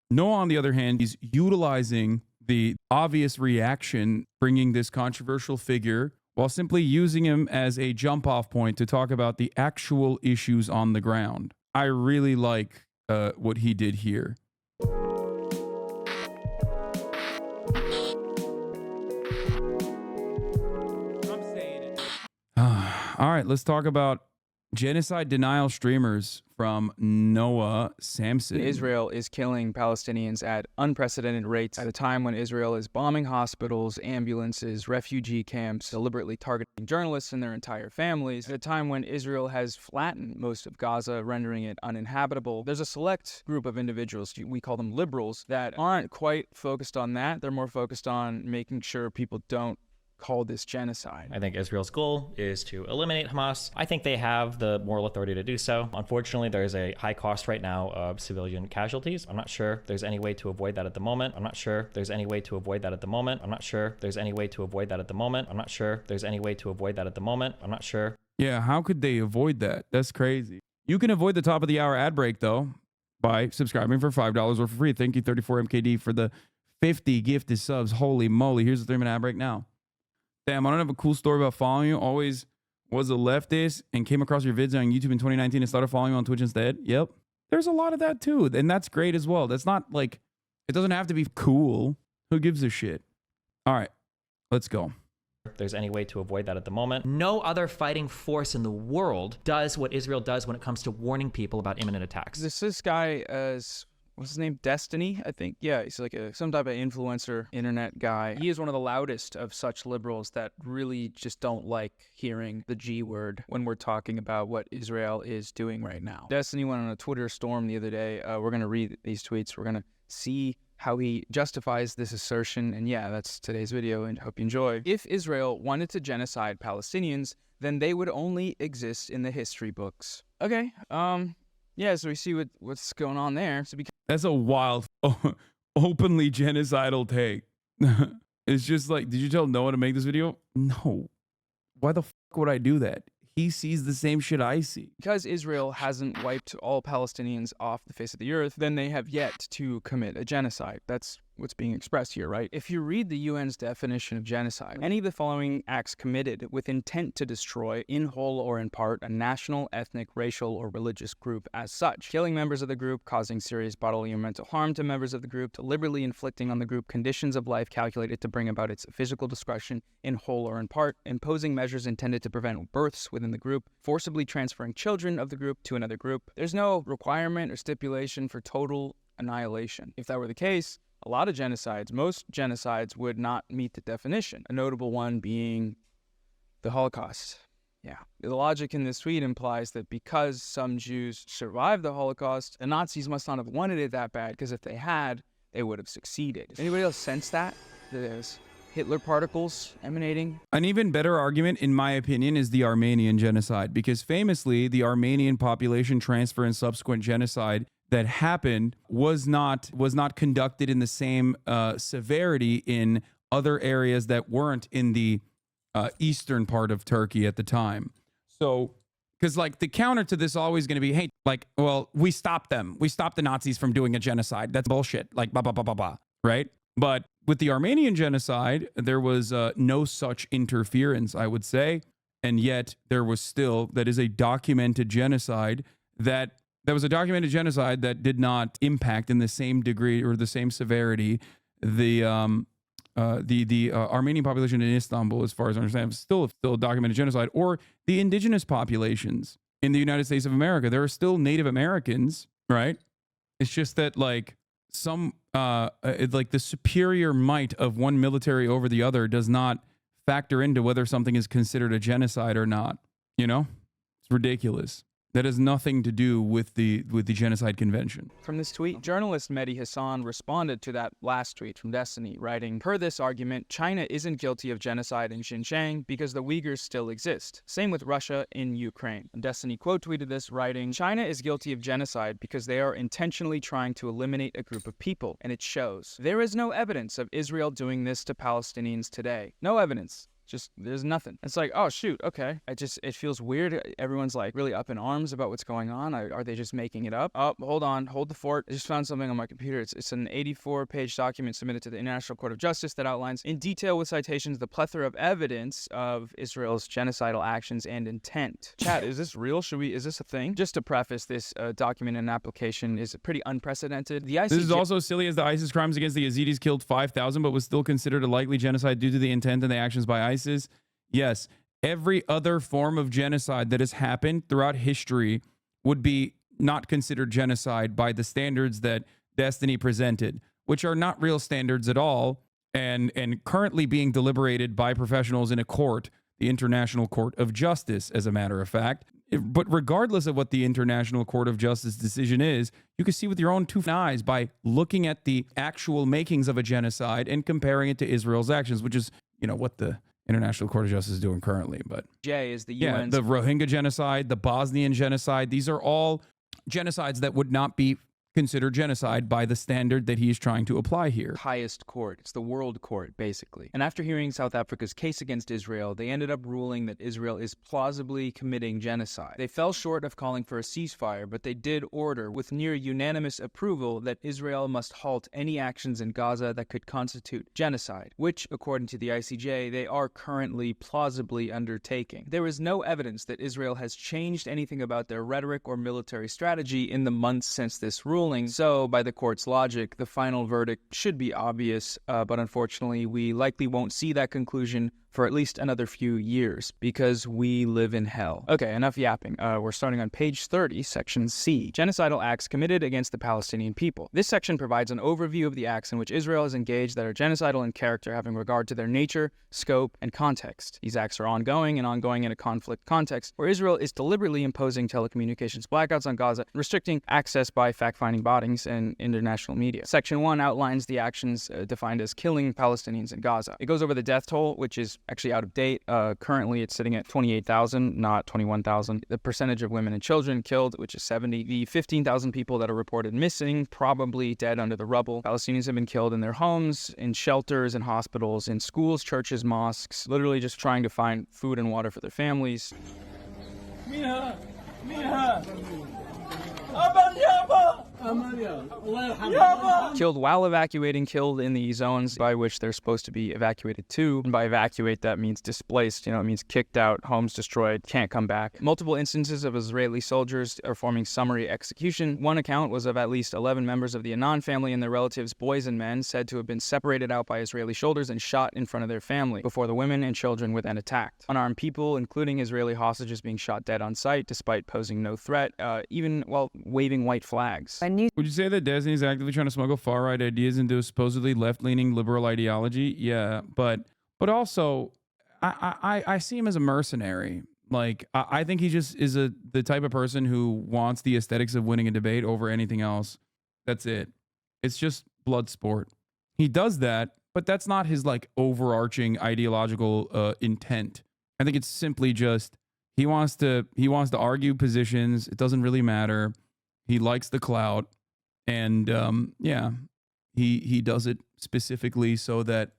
Noah, on the other hand, is utilizing the obvious reaction, bringing this controversial figure while simply using him as a jump off point to talk about the actual issues on the ground. I really like what he did here. All right, let's talk about genocide denial streamers from Noah Samsen. Israel is killing Palestinians at unprecedented rates at a time when Israel is bombing hospitals, ambulances, refugee camps, deliberately targeting journalists and their entire families, at a time when Israel has flattened most of Gaza, rendering it uninhabitable. There's a select group of individuals, we call them liberals, that aren't quite focused on that. They're more focused on making sure people don't call this genocide. I think Israel's goal is to eliminate Hamas. I think they have the moral authority to do so. Unfortunately, there's a high cost right now of civilian casualties. I'm not sure there's any way to avoid that at the moment. I'm not sure there's any way to avoid that at the moment. I'm not sure there's any way to avoid that at the moment. I'm not sure there's any way to avoid that at the moment. I'm not sure. Yeah, how could they avoid that? That's crazy. You can avoid the top of the hour ad break, though, by subscribing for $5 or for free. Thank you, 34MKD, for the 50 gifted subs. Holy moly. Here's the 3-minute ad break now. Damn, I don't have a cool story about following you. Always was a leftist and came across your vids on YouTube in 2019 and started following you on Twitch instead. Yep. There's a lot of that too. And that's great as well. That's not like, it doesn't have to be cool. Who gives a shit? All right, let's go. There's any way to avoid that at the moment. No other fighting force in the world does what Israel does when it comes to warning people about imminent attacks. This guy is... what's his name? Destiny, I think. Yeah, he's like some type of influencer, internet guy. He is one of the loudest of such liberals that really just don't like hearing the G word when we're talking about what Israel is doing right now. Destiny went on a Twitter storm the other day. We're going to read these tweets. We're going to see how he justifies this assertion. And yeah, that's today's video, and hope you enjoy. If Israel wanted to genocide Palestinians, then they would only exist in the history books. Okay, yeah, so we see what's going on there. So that's a wild, openly genocidal take. It's just like, did you tell Noah to make this video? No. Why the fuck would I do that? He sees the same shit I see. Because Israel hasn't wiped all Palestinians off the face of the earth, then they have yet to commit a genocide. That's what's being expressed here, right? If you read the UN's definition of genocide, any of the following acts committed with intent to destroy, in whole or in part, a national, ethnic, racial, or religious group as such. Killing members of the group, causing serious bodily or mental harm to members of the group, deliberately inflicting on the group conditions of life calculated to bring about its physical destruction, in whole or in part, imposing measures intended to prevent births within the group, forcibly transferring children of the group to another group. There's no requirement or stipulation for total annihilation. If that were the case, a lot of genocides, most genocides would not meet the definition. A notable one being the Holocaust. Yeah. The logic in this tweet implies that because some Jews survived the Holocaust, the Nazis must not have wanted it that bad, because if they had, they would have succeeded. Anybody else sense that? There's Hitler particles emanating? An even better argument, in my opinion, is the Armenian genocide, because famously, the Armenian population transfer and subsequent genocide that happened was not conducted in the same severity in other areas that weren't in the eastern part of Turkey at the time. So, because like the counter to this is always going to be, hey, like, well, we stopped them. We stopped the Nazis from doing a genocide. That's bullshit. Like, blah, blah, blah, blah, blah, right? But with the Armenian genocide, there was no such interference, I would say. And yet there was still, that is a documented genocide that was a documented genocide that did not impact in the same degree or the same severity the Armenian population in Istanbul, as far as I understand, still a documented genocide, or the indigenous populations in the United States of America. There are still Native Americans, right? It's just that like like the superior might of one military over the other does not factor into whether something is considered a genocide or not. You know, it's ridiculous. That has nothing to do with the Genocide Convention. From this tweet, journalist Mehdi Hasan responded to that last tweet from Destiny, writing, per this argument, China isn't guilty of genocide in Xinjiang because the Uyghurs still exist. Same with Russia in Ukraine. And Destiny quote tweeted this, writing, China is guilty of genocide because they are intentionally trying to eliminate a group of people, and it shows. There is no evidence of Israel doing this to Palestinians today. No evidence. Just there's nothing. It's like, oh shoot, okay. It feels weird. Everyone's like really up in arms about what's going on. Are they just making it up? Oh, hold on, hold the fort. I just found something on my computer. It's an 84-page document submitted to the International Court of Justice that outlines in detail with citations the plethora of evidence of Israel's genocidal actions and intent. Chat, is this real? Is this a thing? Just to preface, this document and application is pretty unprecedented. The ICJ— This is also silly, as the ISIS crimes against the Yazidis killed 5,000, but was still considered a likely genocide due to the intent and the actions by ISIS. Yes, every other form of genocide that has happened throughout history would be not considered genocide by the standards that Destiny presented, which are not real standards at all, and currently being deliberated by professionals in a court, the International Court of Justice, as a matter of fact. But regardless of what the International Court of Justice decision is, you can see with your own two eyes by looking at the actual makings of a genocide and comparing it to Israel's actions, which is, what the International Court of Justice is doing currently. But J is the UN's— the Rohingya genocide, the Bosnian genocide, these are all genocides that would not be considered genocide by the standard that he is trying to apply here. highest court. It's the world court, basically. And after hearing South Africa's case against Israel, they ended up ruling that Israel is plausibly committing genocide. They fell short of calling for a ceasefire, but they did order, with near unanimous approval, that Israel must halt any actions in Gaza that could constitute genocide, which, according to the ICJ, they are currently plausibly undertaking. There is no evidence that Israel has changed anything about their rhetoric or military strategy in the months since this ruling. So, by the court's logic, the final verdict should be obvious, but unfortunately, we likely won't see that conclusion for at least another few years, because we live in hell. Okay, enough yapping. We're starting on page 30, section C. Genocidal acts committed against the Palestinian people. This section provides an overview of the acts in which Israel is engaged that are genocidal in character, having regard to their nature, scope, and context. These acts are ongoing in a conflict context, where Israel is deliberately imposing telecommunications blackouts on Gaza, restricting access by fact-finding bodies and international media. Section 1 outlines the actions defined as killing Palestinians in Gaza. It goes over the death toll, which is actually out of date. Currently, it's sitting at 28,000, not 21,000. The percentage of women and children killed, which is 70. The 15,000 people that are reported missing, probably dead under the rubble. Palestinians have been killed in their homes, in shelters, in hospitals, in schools, churches, mosques, literally just trying to find food and water for their families. Killed while evacuating, killed in the zones by which they're supposed to be evacuated to. And by evacuate, that means displaced. It means kicked out, homes destroyed, can't come back. Multiple instances of Israeli soldiers performing summary execution. One account was of at least 11 members of the Anan family and their relatives, boys and men, said to have been separated out by Israeli shoulders and shot in front of their family, before the women and children were then attacked. Unarmed people, including Israeli hostages, being shot dead on sight, despite posing no threat, even while waving white flags. Would you say that Disney is actively trying to smuggle far-right ideas into a supposedly left-leaning liberal ideology? Yeah, but also, I see him as a mercenary. Like, I think he just is the type of person who wants the aesthetics of winning a debate over anything else. That's it. It's just blood sport. He does that, but that's not his, like, overarching ideological intent. I think it's simply just he wants to argue positions. It doesn't really matter. He likes the clout, and he does it specifically so that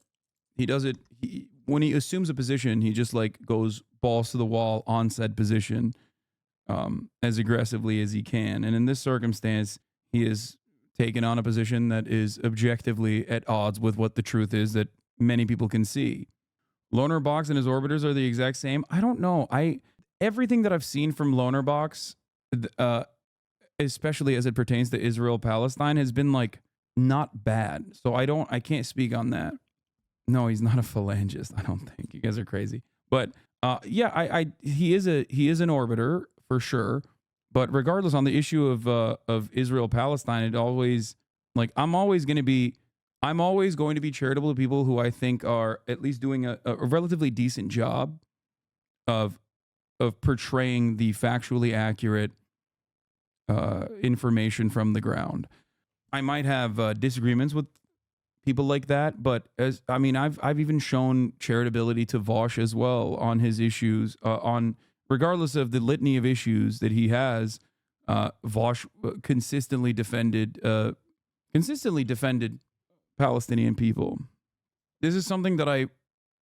when he assumes a position, he just like goes balls to the wall on said position as aggressively as he can. And in this circumstance, he is taken on a position that is objectively at odds with what the truth is that many people can see. Loner Box and his orbiters are the exact same. I don't know. Everything that I've seen from Loner Box, especially as it pertains to Israel-Palestine, has been like not bad. So I can't speak on that. No, he's not a phalangist. I don't think. You guys are crazy. But he is an orbiter for sure. But regardless, on the issue of Israel-Palestine, it always, like, I'm always going to be charitable to people who I think are at least doing a relatively decent job of portraying the factually accurate information from the ground. I might have disagreements with people like that, but I've even shown charitability to Vosh as well on his issues. Regardless of the litany of issues that he has, Vosh consistently defended Palestinian people. This is something that I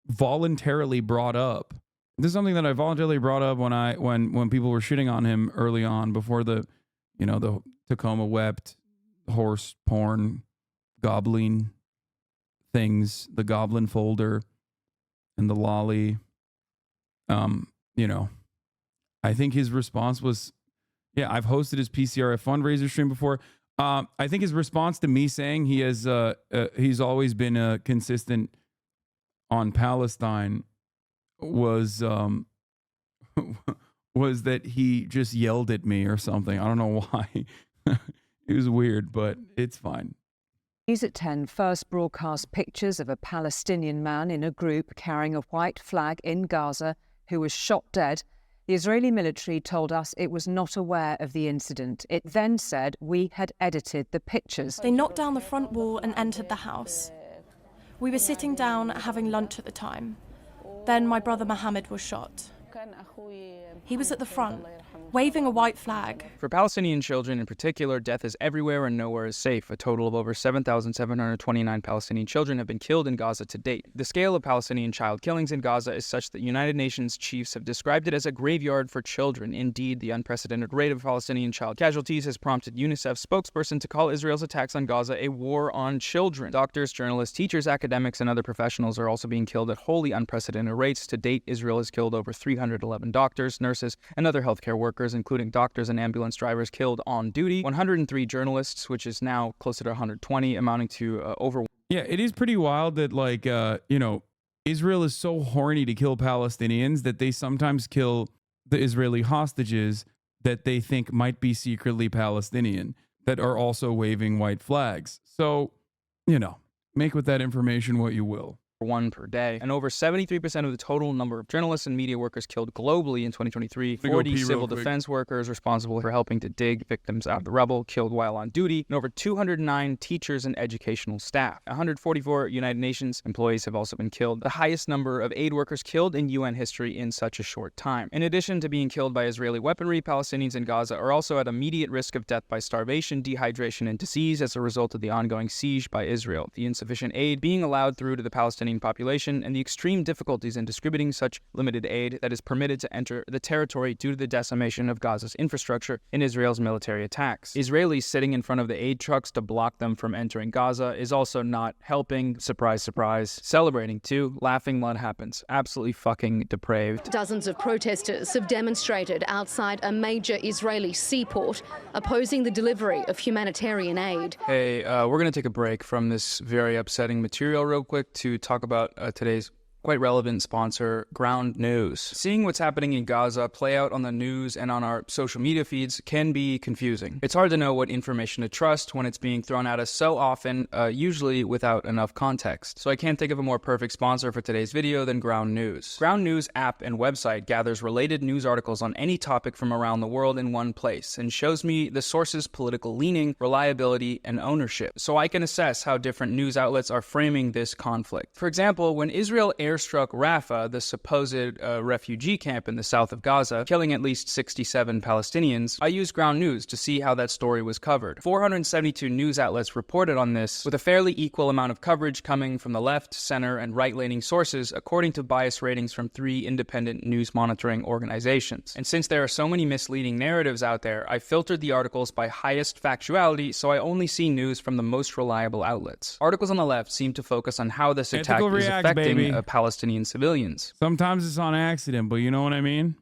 voluntarily brought up. This is something that I voluntarily brought up when people were shitting on him early on, before the Tacoma wept horse porn goblin things, the goblin folder and the lolly. I think his response was, yeah, I've hosted his PCRF fundraiser stream before. I think his response to me saying he's always been consistent on Palestine was that he just yelled at me or something. I don't know why. It was weird, but it's fine. News at 10 first broadcast pictures of a Palestinian man in a group carrying a white flag in Gaza who was shot dead. The Israeli military told us it was not aware of the incident. It then said we had edited the pictures. They knocked down the front wall and entered the house. We were sitting down having lunch at the time. Then my brother Mohammed was shot. He was at the front, waving a white flag. For Palestinian children in particular, death is everywhere and nowhere is safe. A total of over 7,729 Palestinian children have been killed in Gaza to date. The scale of Palestinian child killings in Gaza is such that United Nations chiefs have described it as a graveyard for children. Indeed, the unprecedented rate of Palestinian child casualties has prompted UNICEF's spokesperson to call Israel's attacks on Gaza a war on children. Doctors, journalists, teachers, academics, and other professionals are also being killed at wholly unprecedented rates. To date, Israel has killed over 311 doctors, nurses, and other healthcare workers, including doctors and ambulance drivers killed on duty, 103 journalists, which is now closer to 120, amounting to over... Yeah, it is pretty wild that, Israel is so horny to kill Palestinians that they sometimes kill the Israeli hostages that they think might be secretly Palestinian, that are also waving white flags. So, make with that information what you will. One per day, and over 73% of the total number of journalists and media workers killed globally in 2023. 40 civil defense workers responsible for helping to dig victims out of the rubble killed while on duty, and over 209 teachers and educational staff. 144 United Nations employees have also been killed, the highest number of aid workers killed in UN history in such a short time. In addition to being killed by Israeli weaponry, Palestinians in Gaza are also at immediate risk of death by starvation, dehydration, and disease as a result of the ongoing siege by Israel, the insufficient aid being allowed through to the Palestinian population, and the extreme difficulties in distributing such limited aid that is permitted to enter the territory due to the decimation of Gaza's infrastructure in Israel's military attacks. Israelis sitting in front of the aid trucks to block them from entering Gaza is also not helping. Surprise, surprise. Celebrating too. Laughing what happens. Absolutely fucking depraved. Dozens of protesters have demonstrated outside a major Israeli seaport opposing the delivery of humanitarian aid. Hey, we're going to take a break from this very upsetting material real quick to talk about today's quite relevant sponsor, Ground News. Seeing what's happening in Gaza play out on the news and on our social media feeds can be confusing. It's hard to know what information to trust when it's being thrown at us so often, usually without enough context. So I can't think of a more perfect sponsor for today's video than Ground News. Ground News app and website gathers related news articles on any topic from around the world in one place and shows me the source's political leaning, reliability, and ownership, so I can assess how different news outlets are framing this conflict. For example, when Israel airstruck Rafah, the supposed refugee camp in the south of Gaza, killing at least 67 Palestinians, I used Ground News to see how that story was covered. 472 news outlets reported on this, with a fairly equal amount of coverage coming from the left, center, and right-leaning sources, according to bias ratings from 3 independent news monitoring organizations. And since there are so many misleading narratives out there, I filtered the articles by highest factuality, so I only see news from the most reliable outlets. Articles on the left seem to focus on how this attack is affecting Palestinian civilians. Sometimes it's on accident, but you know what I mean?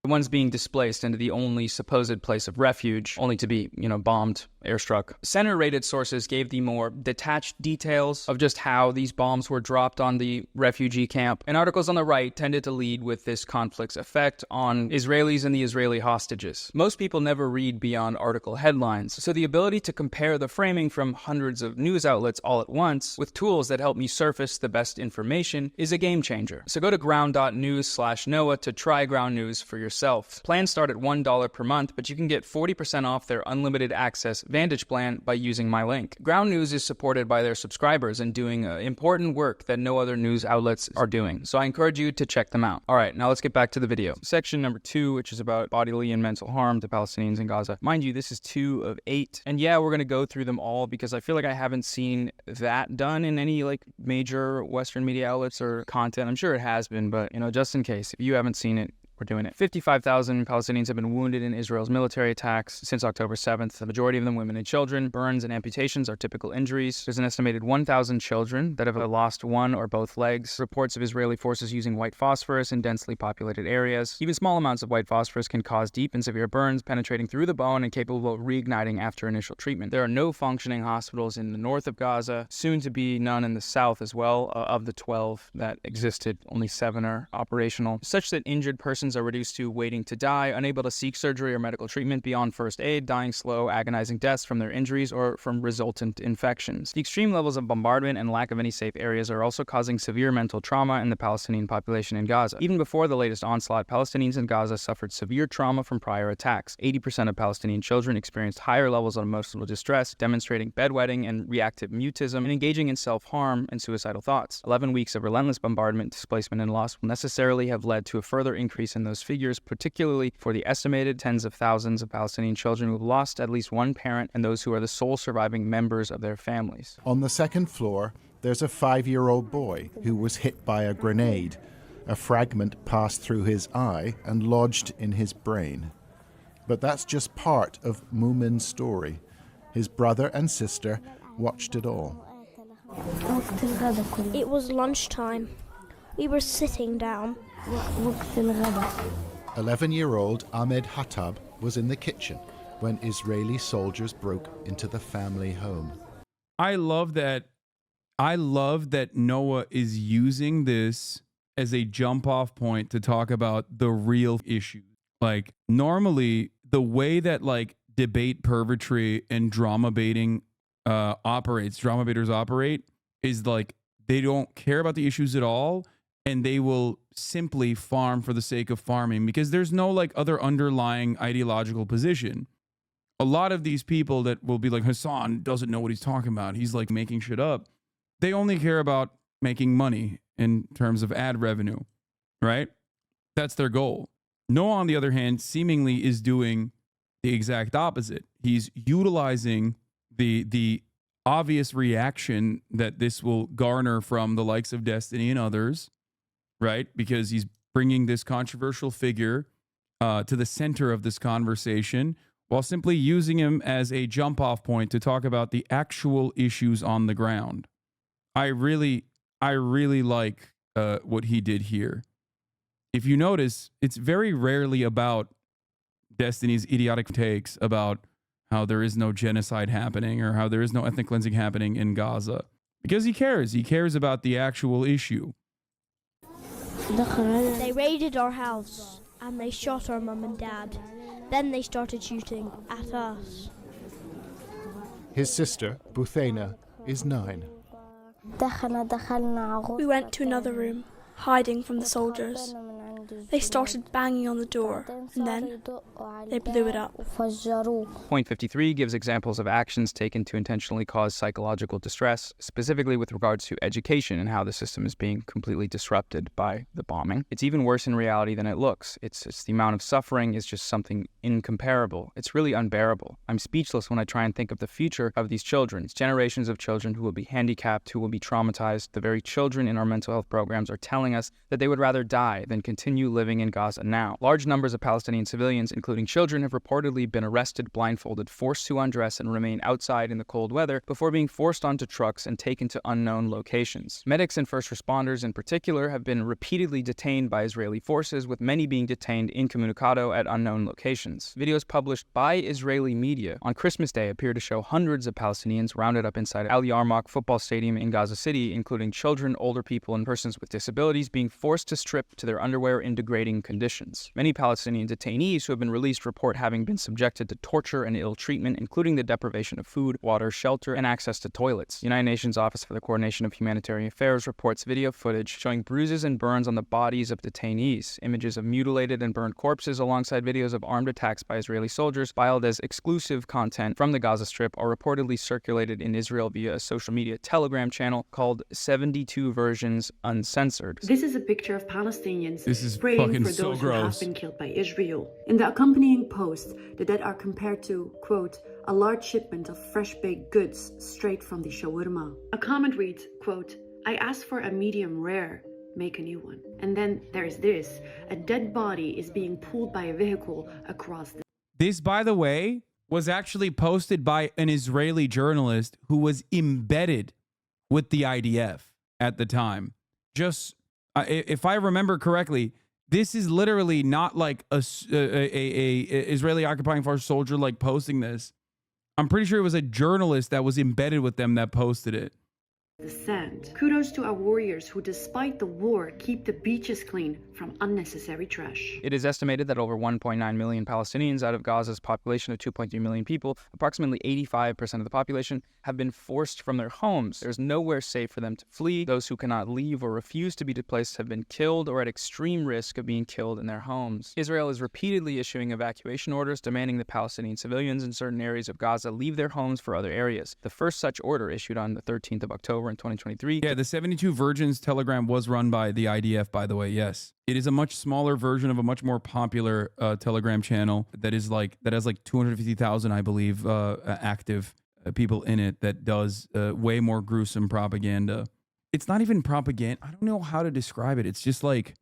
The ones being displaced into the only supposed place of refuge, only to be, bombed, airstruck. Center-rated sources gave the more detached details of just how these bombs were dropped on the refugee camp, and articles on the right tended to lead with this conflict's effect on Israelis and the Israeli hostages. Most people never read beyond article headlines, so the ability to compare the framing from hundreds of news outlets all at once with tools that help me surface the best information is a game changer. So go to ground.news/Noah to try Ground News for yourself. Plans start at $1 per month, but you can get 40% off their unlimited access Vantage plan by using my link. Ground News is supported by their subscribers and doing important work that no other news outlets are doing. So I encourage you to check them out. All right, now let's get back to the video. Section number 2, which is about bodily and mental harm to Palestinians in Gaza. Mind you, this is 2 of 8. And yeah, we're going to go through them all because I feel like I haven't seen that done in any like major Western media outlets or content. I'm sure it has been, but just in case, if you haven't seen it, we're doing it. 55,000 Palestinians have been wounded in Israel's military attacks since October 7th. The majority of them women and children. Burns and amputations are typical injuries. There's an estimated 1,000 children that have lost one or both legs. Reports of Israeli forces using white phosphorus in densely populated areas. Even small amounts of white phosphorus can cause deep and severe burns, penetrating through the bone and capable of reigniting after initial treatment. There are no functioning hospitals in the north of Gaza, soon to be none in the south as well. Of the 12 that existed, only 7 are operational, such that injured persons are reduced to waiting to die, unable to seek surgery or medical treatment beyond first aid, dying slow, agonizing deaths from their injuries or from resultant infections. The extreme levels of bombardment and lack of any safe areas are also causing severe mental trauma in the Palestinian population in Gaza. Even before the latest onslaught, Palestinians in Gaza suffered severe trauma from prior attacks. 80% of Palestinian children experienced higher levels of emotional distress, demonstrating bedwetting and reactive mutism, and engaging in self-harm and suicidal thoughts. 11 weeks of relentless bombardment, displacement, and loss will necessarily have led to a further increase in those figures, particularly for the estimated tens of thousands of Palestinian children who have lost at least one parent and those who are the sole surviving members of their families. On the second floor, there's a 5-year-old boy who was hit by a grenade. A fragment passed through his eye and lodged in his brain. But that's just part of Mumin's story. His brother and sister watched it all. It was lunchtime. We were sitting down. 11-year-old Ahmed Hattab was in the kitchen when Israeli soldiers broke into the family home. I love that Noah is using this as a jump off point to talk about the real issue. Like normally the way that like debate purgatory and drama baiters operate is like they don't care about the issues at all and they will simply farm for the sake of farming because there's no like other underlying ideological position. A lot of these people that will be like, Hasan doesn't know what he's talking about, he's like making shit up. They only care about making money in terms of ad revenue, right? That's their goal. Noah, on the other hand, seemingly is doing the exact opposite. He's utilizing the obvious reaction that this will garner from the likes of Destiny and others, right? Because he's bringing this controversial figure to the center of this conversation while simply using him as a jump-off point to talk about the actual issues on the ground. I really like what he did here. If you notice, it's very rarely about Destiny's idiotic takes about how there is no genocide happening or how there is no ethnic cleansing happening in Gaza. Because he cares. He cares about the actual issue. They raided our house and they shot our mum and dad. Then they started shooting at us. His sister, Buthena, is 9. We went to another room, hiding from the soldiers. They started banging on the door, and then they blew it up. Point 53 gives examples of actions taken to intentionally cause psychological distress, specifically with regards to education and how the system is being completely disrupted by the bombing. It's even worse in reality than it looks. It's the amount of suffering is just something incomparable. It's really unbearable. I'm speechless when I try and think of the future of these children. It's generations of children who will be handicapped, who will be traumatized. The very children in our mental health programs are telling us that they would rather die than continue living in Gaza now. Large numbers of Palestinian civilians, including children, have reportedly been arrested, blindfolded, forced to undress and remain outside in the cold weather before being forced onto trucks and taken to unknown locations. Medics and first responders in particular have been repeatedly detained by Israeli forces, with many being detained incommunicado at unknown locations. Videos published by Israeli media on Christmas Day appear to show hundreds of Palestinians rounded up inside Al Yarmouk football stadium in Gaza City, including children, older people, and persons with disabilities being forced to strip to their underwear in in degrading conditions. Many Palestinian detainees who have been released report having been subjected to torture and ill treatment, including the deprivation of food, water, shelter, and access to toilets. United Nations Office for the Coordination of Humanitarian Affairs reports video footage showing bruises and burns on the bodies of detainees, images of mutilated and burned corpses alongside videos of armed attacks by Israeli soldiers filed as exclusive content from the Gaza Strip are reportedly circulated in Israel via a social media Telegram channel called 72 Versions Uncensored. This is a picture of Palestinians praying praying for so those who gross. have been killed by Israel. In the accompanying post, the dead are compared to, quote, a large shipment of fresh baked goods straight from the shawarma. A comment reads, quote, I asked for a medium rare, make a new one. And then there's this, a dead body is being pulled by a vehicle across the... This, by the way, was actually posted by an Israeli journalist who was embedded with the IDF at the time. Just, if I remember correctly, this is literally not like a Israeli occupying force soldier like posting this. I'm pretty sure it was a journalist that was embedded with them that posted it. The sand. Kudos to our warriors who, despite the war, keep the beaches clean from unnecessary trash. It is estimated that over 1.9 million Palestinians out of Gaza's population of 2.3 million people, approximately 85% of the population, have been forced from their homes. There's nowhere safe for them to flee. Those who cannot leave or refuse to be displaced have been killed or at extreme risk of being killed in their homes. Israel is repeatedly issuing evacuation orders demanding that Palestinian civilians in certain areas of Gaza leave their homes for other areas. The first such order issued on the 13th of October in 2023. Yeah, the 72 Virgins Telegram was run by the IDF, by the way. Yes, it is a much smaller version of a much more popular Telegram channel that has like 250,000, I believe, active people in it that does way more gruesome propaganda. It's not even propaganda. I don't know how to describe it. It's just like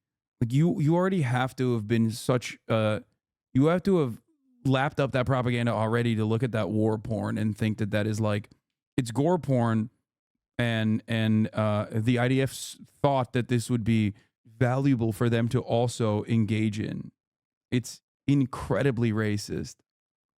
you already have to have been such you have to have lapped up that propaganda already to look at that war porn and think that that is like, it's gore porn. And the IDF thought that this would be valuable for them to also engage in. It's incredibly racist.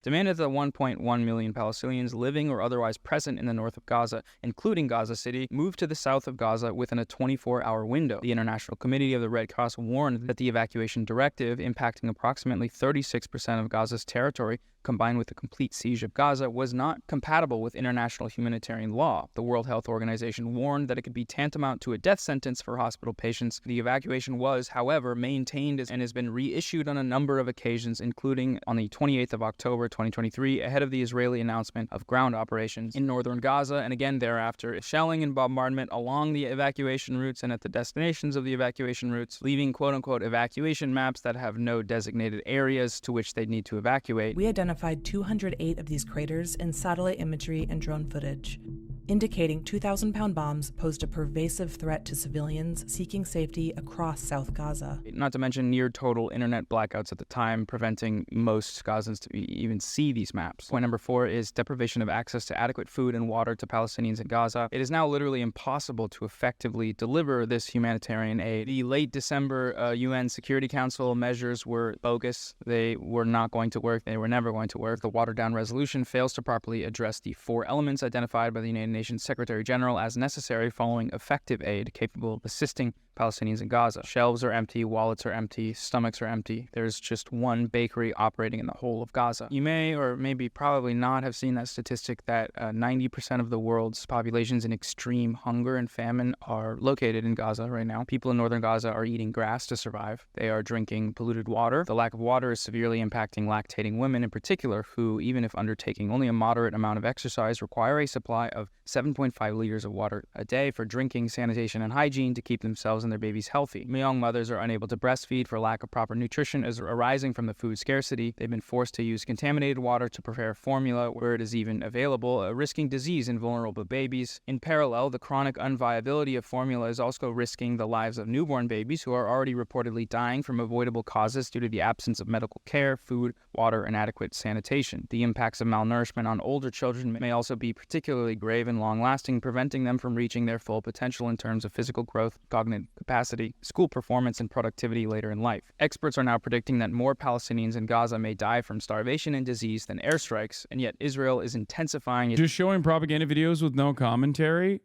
Demanded that 1.1 million Palestinians living or otherwise present in the north of Gaza, including Gaza City, move to the south of Gaza within a 24-hour window. The International Committee of the Red Cross warned that the evacuation directive, impacting approximately 36% of Gaza's territory, combined with the complete siege of Gaza, was not compatible with international humanitarian law. The World Health Organization warned that it could be tantamount to a death sentence for hospital patients. The evacuation was, however, maintained and has been reissued on a number of occasions, including on the 28th of October 2023, ahead of the Israeli announcement of ground operations in northern Gaza, and again thereafter, shelling and bombardment along the evacuation routes and at the destinations of the evacuation routes, leaving quote-unquote evacuation maps that have no designated areas to which they need to evacuate. We identified 208 of these craters in satellite imagery and drone footage, indicating 2,000-pound bombs posed a pervasive threat to civilians seeking safety across South Gaza. Not to mention near total internet blackouts at the time, preventing most Gazans to even see these maps. Point number 4 is deprivation of access to adequate food and water to Palestinians in Gaza. It is now literally impossible to effectively deliver this humanitarian aid. The late December UN Security Council measures were bogus. They were not going to work. They were never going to work. The watered-down resolution fails to properly address the 4 elements identified by the United Nations Secretary General as necessary following effective aid capable of assisting Palestinians in Gaza. Shelves are empty, wallets are empty, stomachs are empty. There's just one bakery operating in the whole of Gaza. You may or maybe probably not have seen that statistic that 90% of the world's populations in extreme hunger and famine are located in Gaza right now. People in northern Gaza are eating grass to survive. They are drinking polluted water. The lack of water is severely impacting lactating women in particular, who, even if undertaking only a moderate amount of exercise, require a supply of 7.5 liters of water a day for drinking, sanitation, and hygiene to keep themselves and their babies healthy. Young mothers are unable to breastfeed for lack of proper nutrition as arising from the food scarcity. They've been forced to use contaminated water to prepare formula where it is even available, risking disease in vulnerable babies. In parallel, the chronic unviability of formula is also risking the lives of newborn babies who are already reportedly dying from avoidable causes due to the absence of medical care, food, water, and adequate sanitation. The impacts of malnourishment on older children may also be particularly grave and long-lasting, preventing them from reaching their full potential in terms of physical growth, cognitive capacity, school performance, and productivity later in life. Experts are now predicting that more Palestinians in Gaza may die from starvation and disease than airstrikes, and yet Israel is intensifying its... Just showing propaganda videos with no commentary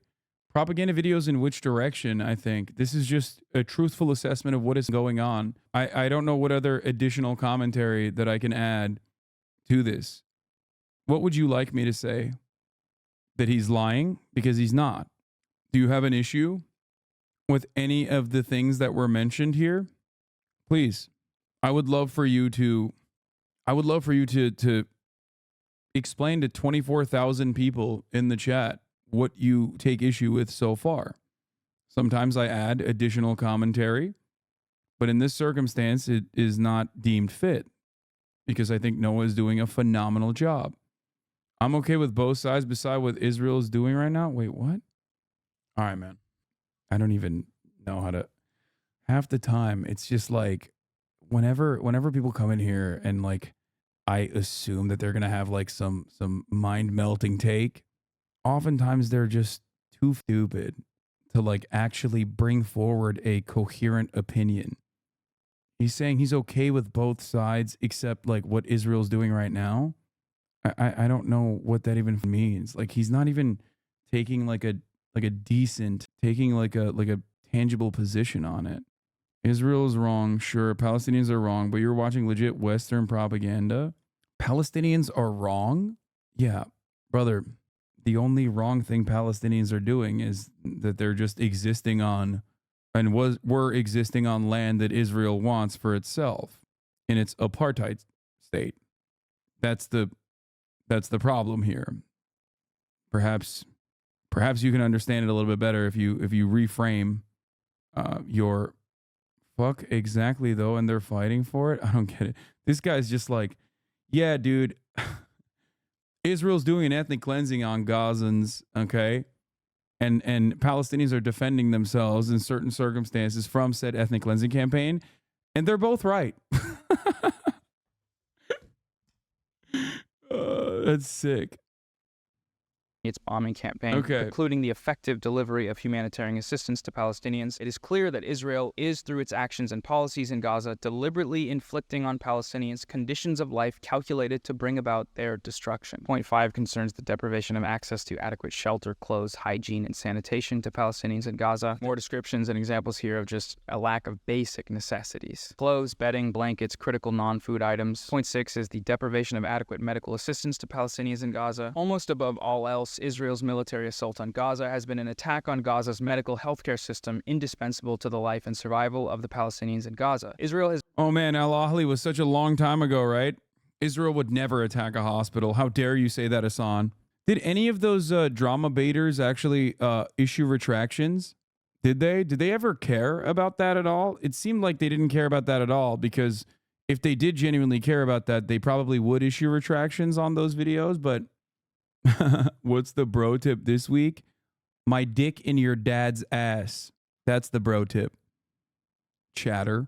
Propaganda videos in which direction, I think. This is just a truthful assessment of what is going on. I don't know what other additional commentary that I can add to this. What would you like me to say? That he's lying? Because he's not. Do you have an issue with any of the things that were mentioned here? Please. I would love for you to explain to 24,000 people in the chat what you take issue with so far. Sometimes I add additional commentary, but in this circumstance, it is not deemed fit because I think Noah is doing a phenomenal job. I'm okay with both sides beside what Israel is doing right now. Wait, what? All right, man. I don't even know how to. Half the time, it's just like whenever people come in here and like I assume that they're gonna have like some mind melting take. Oftentimes they're just too stupid to like actually bring forward a coherent opinion. He's saying he's okay with both sides except like what Israel's doing right now. I don't know what that even means. Like he's not even taking like a tangible position on it. Israel is wrong, sure. Palestinians are wrong, but you're watching legit Western propaganda. Palestinians are wrong? Yeah, brother. The only wrong thing Palestinians are doing is that they're just existing on and were existing on land that Israel wants for itself in its apartheid state. That's the problem here. Perhaps you can understand it a little bit better if you reframe your fuck exactly though, and they're fighting for it. I don't get it. This guy's just like, yeah, dude. Israel's doing an ethnic cleansing on Gazans, okay? And Palestinians are defending themselves in certain circumstances from said ethnic cleansing campaign, and they're both right. That's sick. Its bombing campaign, Okay. including the effective delivery of humanitarian assistance to Palestinians. It is clear that Israel is, through its actions and policies in Gaza, deliberately inflicting on Palestinians conditions of life calculated to bring about their destruction. Point 5 concerns the deprivation of access to adequate shelter, clothes, hygiene, and sanitation to Palestinians in Gaza. More descriptions and examples here of just a lack of basic necessities. Clothes, bedding, blankets, critical non-food items. Point 6 is the deprivation of adequate medical assistance to Palestinians in Gaza. Almost above all else, Israel's military assault on Gaza has been an attack on Gaza's medical healthcare system, indispensable to the life and survival of the Palestinians in Gaza. Israel has... Oh man, Al-Ahli was such a long time ago, right? Israel would never attack a hospital. How dare you say that, Hasan? Did any of those drama baiters actually issue retractions? Did they? Did they ever care about that at all? It seemed like they didn't care about that at all, because if they did genuinely care about that, they probably would issue retractions on those videos, but what's the bro tip this week? My dick in your dad's ass. That's the bro tip. Chatter.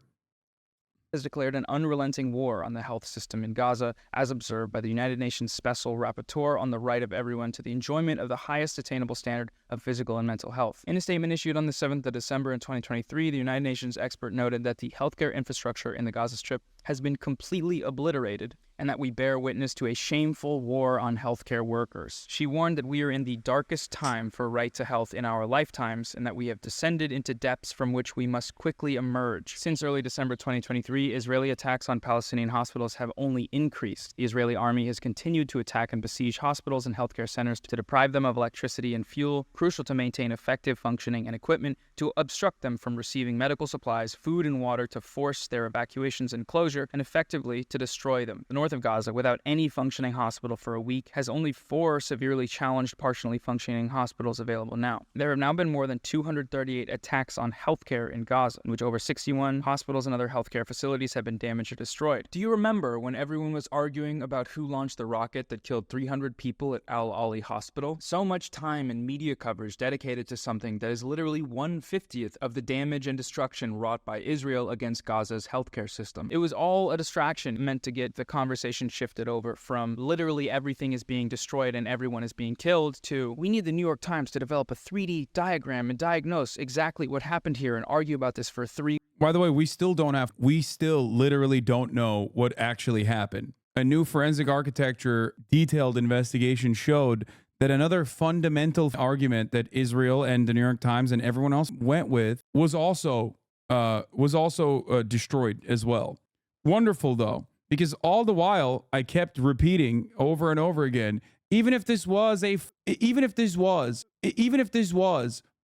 Has declared an unrelenting war on the health system in Gaza, as observed by the United Nations Special Rapporteur on the right of everyone to the enjoyment of the highest attainable standard of physical and mental health. In a statement issued on the 7th of December in 2023, the United Nations expert noted that the healthcare infrastructure in the Gaza Strip has been completely obliterated, and that we bear witness to a shameful war on healthcare workers. She warned that we are in the darkest time for right to health in our lifetimes, and that we have descended into depths from which we must quickly emerge. Since early December 2023, Israeli attacks on Palestinian hospitals have only increased. The Israeli army has continued to attack and besiege hospitals and healthcare centers to deprive them of electricity and fuel, crucial to maintain effective functioning and equipment, to obstruct them from receiving medical supplies, food and water, to force their evacuations and closure, and effectively to destroy them. The north of Gaza, without any functioning hospital for a week, has only 4 severely challenged, partially functioning hospitals available now. There have now been more than 238 attacks on healthcare in Gaza, in which over 61 hospitals and other healthcare facilities have been damaged or destroyed. Do you remember when everyone was arguing about who launched the rocket that killed 300 people at Al-Ali Hospital? So much time and media coverage dedicated to something that is literally 1/50th of the damage and destruction wrought by Israel against Gaza's healthcare system. It was all a distraction meant to get the conversation shifted over from literally everything is being destroyed and everyone is being killed to we need the New York Times to develop a 3D diagram and diagnose exactly what happened here and argue about this for 3. By the way, we still literally don't know what actually happened. A new forensic architecture detailed investigation showed that another fundamental argument that Israel and the New York Times and everyone else went with was also destroyed as well. Wonderful though, because all the while I kept repeating over and over again, even if this was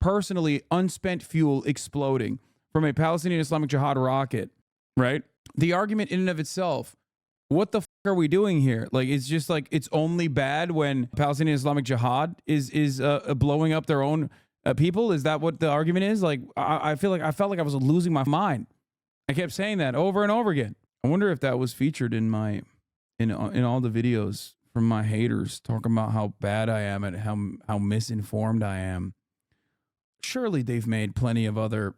personally unspent fuel exploding from a Palestinian Islamic Jihad rocket, right? The argument in and of itself, what the fuck are we doing here? Like, it's just like, it's only bad when Palestinian Islamic Jihad is blowing up their own people. Is that what the argument is? Like, I felt like I was losing my mind. I kept saying that over and over again. I wonder if that was featured in all the videos from my haters talking about how bad I am and how misinformed I am. Surely they've made plenty of other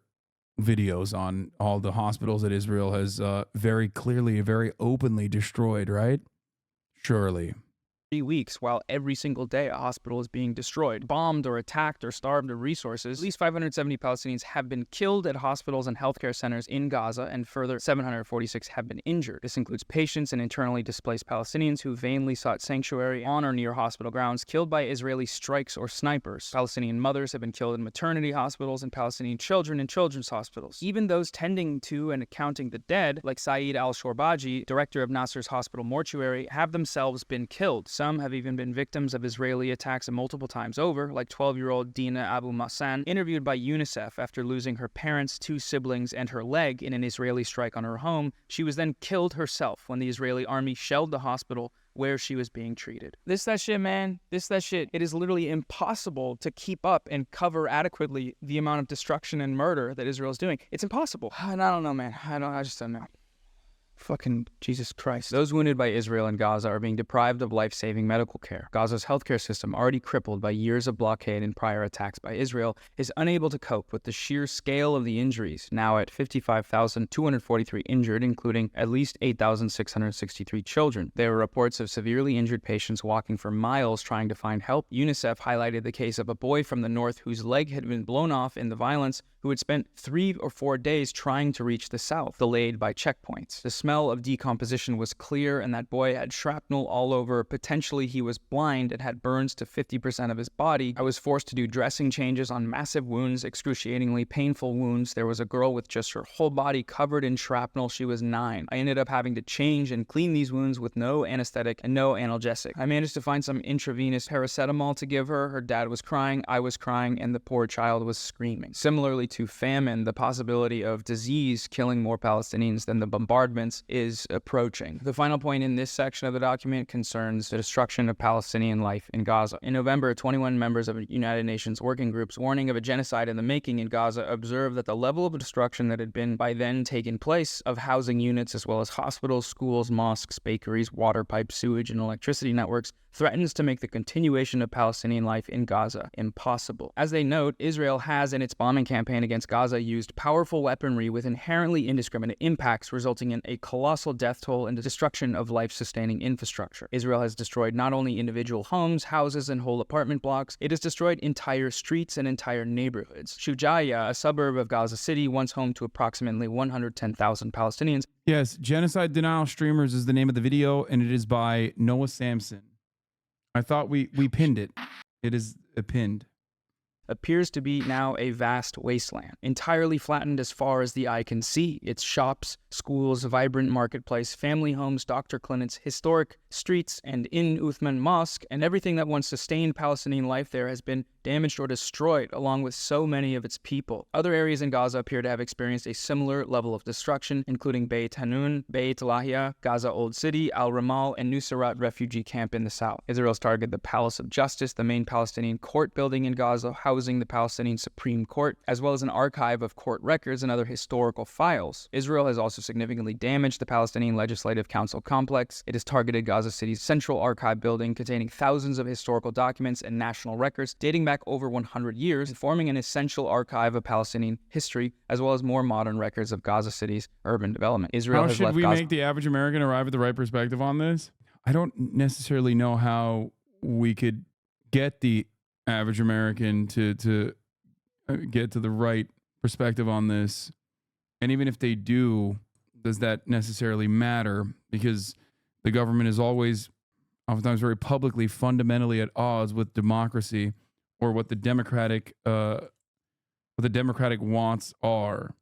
videos on all the hospitals that Israel has very clearly, very openly destroyed, right? Surely. 3 weeks, while every single day a hospital is being destroyed, bombed or attacked or starved of resources. At least 570 Palestinians have been killed at hospitals and healthcare centers in Gaza, and further 746 have been injured. This includes patients and internally displaced Palestinians who vainly sought sanctuary on or near hospital grounds, killed by Israeli strikes or snipers. Palestinian mothers have been killed in maternity hospitals, and Palestinian children in children's hospitals. Even those tending to and accounting the dead, like Saeed al-Shorbaji, director of Nasser's hospital mortuary, have themselves been killed. Some have even been victims of Israeli attacks multiple times over, like 12-year-old Dina Abu Massan, interviewed by UNICEF after losing her parents, 2 siblings, and her leg in an Israeli strike on her home. She was then killed herself when the Israeli army shelled the hospital where she was being treated. That shit, man. That shit. It is literally impossible to keep up and cover adequately the amount of destruction and murder that Israel is doing. It's impossible. And I don't know, man. I just don't know. Fucking Jesus Christ. Those wounded by Israel in Gaza are being deprived of life-saving medical care. Gaza's healthcare system, already crippled by years of blockade and prior attacks by Israel, is unable to cope with the sheer scale of the injuries, now at 55,243 injured, including at least 8,663 children. There were reports of severely injured patients walking for miles trying to find help. UNICEF highlighted the case of a boy from the north whose leg had been blown off in the violence, who had spent 3 or 4 days trying to reach the south, delayed by checkpoints. The smell of decomposition was clear, and that boy had shrapnel all over. Potentially he was blind and had burns to 50% of his body. I was forced to do dressing changes on massive wounds, excruciatingly painful wounds. There was a girl with just her whole body covered in shrapnel. She was 9. I ended up having to change and clean these wounds with no anesthetic and no analgesic. I managed to find some intravenous paracetamol to give her. Her dad was crying, I was crying, and the poor child was screaming. Similarly to famine, the possibility of disease killing more Palestinians than the bombardments is approaching. The final point in this section of the document concerns the destruction of Palestinian life in Gaza. In November, 21 members of United Nations working groups warning of a genocide in the making in Gaza observed that the level of destruction that had been by then taken place of housing units as well as hospitals, schools, mosques, bakeries, water pipes, sewage, and electricity networks threatens to make the continuation of Palestinian life in Gaza impossible. As they note, Israel has in its bombing campaign against Gaza used powerful weaponry with inherently indiscriminate impacts, resulting in a colossal death toll and the destruction of life-sustaining infrastructure. Israel has destroyed not only individual homes, houses, and whole apartment blocks, it has destroyed entire streets and entire neighborhoods. Shujaiya, a suburb of Gaza City, once home to approximately 110,000 Palestinians. Yes, Genocide Denial Streamers is the name of the video, and it is by Noah Samsen. I thought we pinned it. It is pinned. Appears to be now a vast wasteland, entirely flattened as far as the eye can see. Its shops, schools, vibrant marketplace, family homes, doctor clinics, historic streets, and in Uthman Mosque, and everything that once sustained Palestinian life there has been damaged or destroyed, along with so many of its people. Other areas in Gaza appear to have experienced a similar level of destruction, including Beit Hanun, Beit Lahia, Gaza Old City, Al-Ramal, and Nusayrat refugee camp in the south. Israel's targeted the Palace of Justice, the main Palestinian court building in Gaza, housing the Palestinian Supreme Court, as well as an archive of court records and other historical files. Israel has also significantly damaged the Palestinian Legislative Council complex. It has targeted Gaza City's Central Archive building, containing thousands of historical documents and national records dating back over 100 years, forming an essential archive of Palestinian history, as well as more modern records of Gaza City's urban development. Israel How has should left we Gaza. make the average American arrive at the right perspective on this? I don't necessarily know how we could get the average American to get to the right perspective on this. And even if they do, does that necessarily matter? Because the government is always oftentimes very publicly, fundamentally at odds with democracy or what the democratic wants are.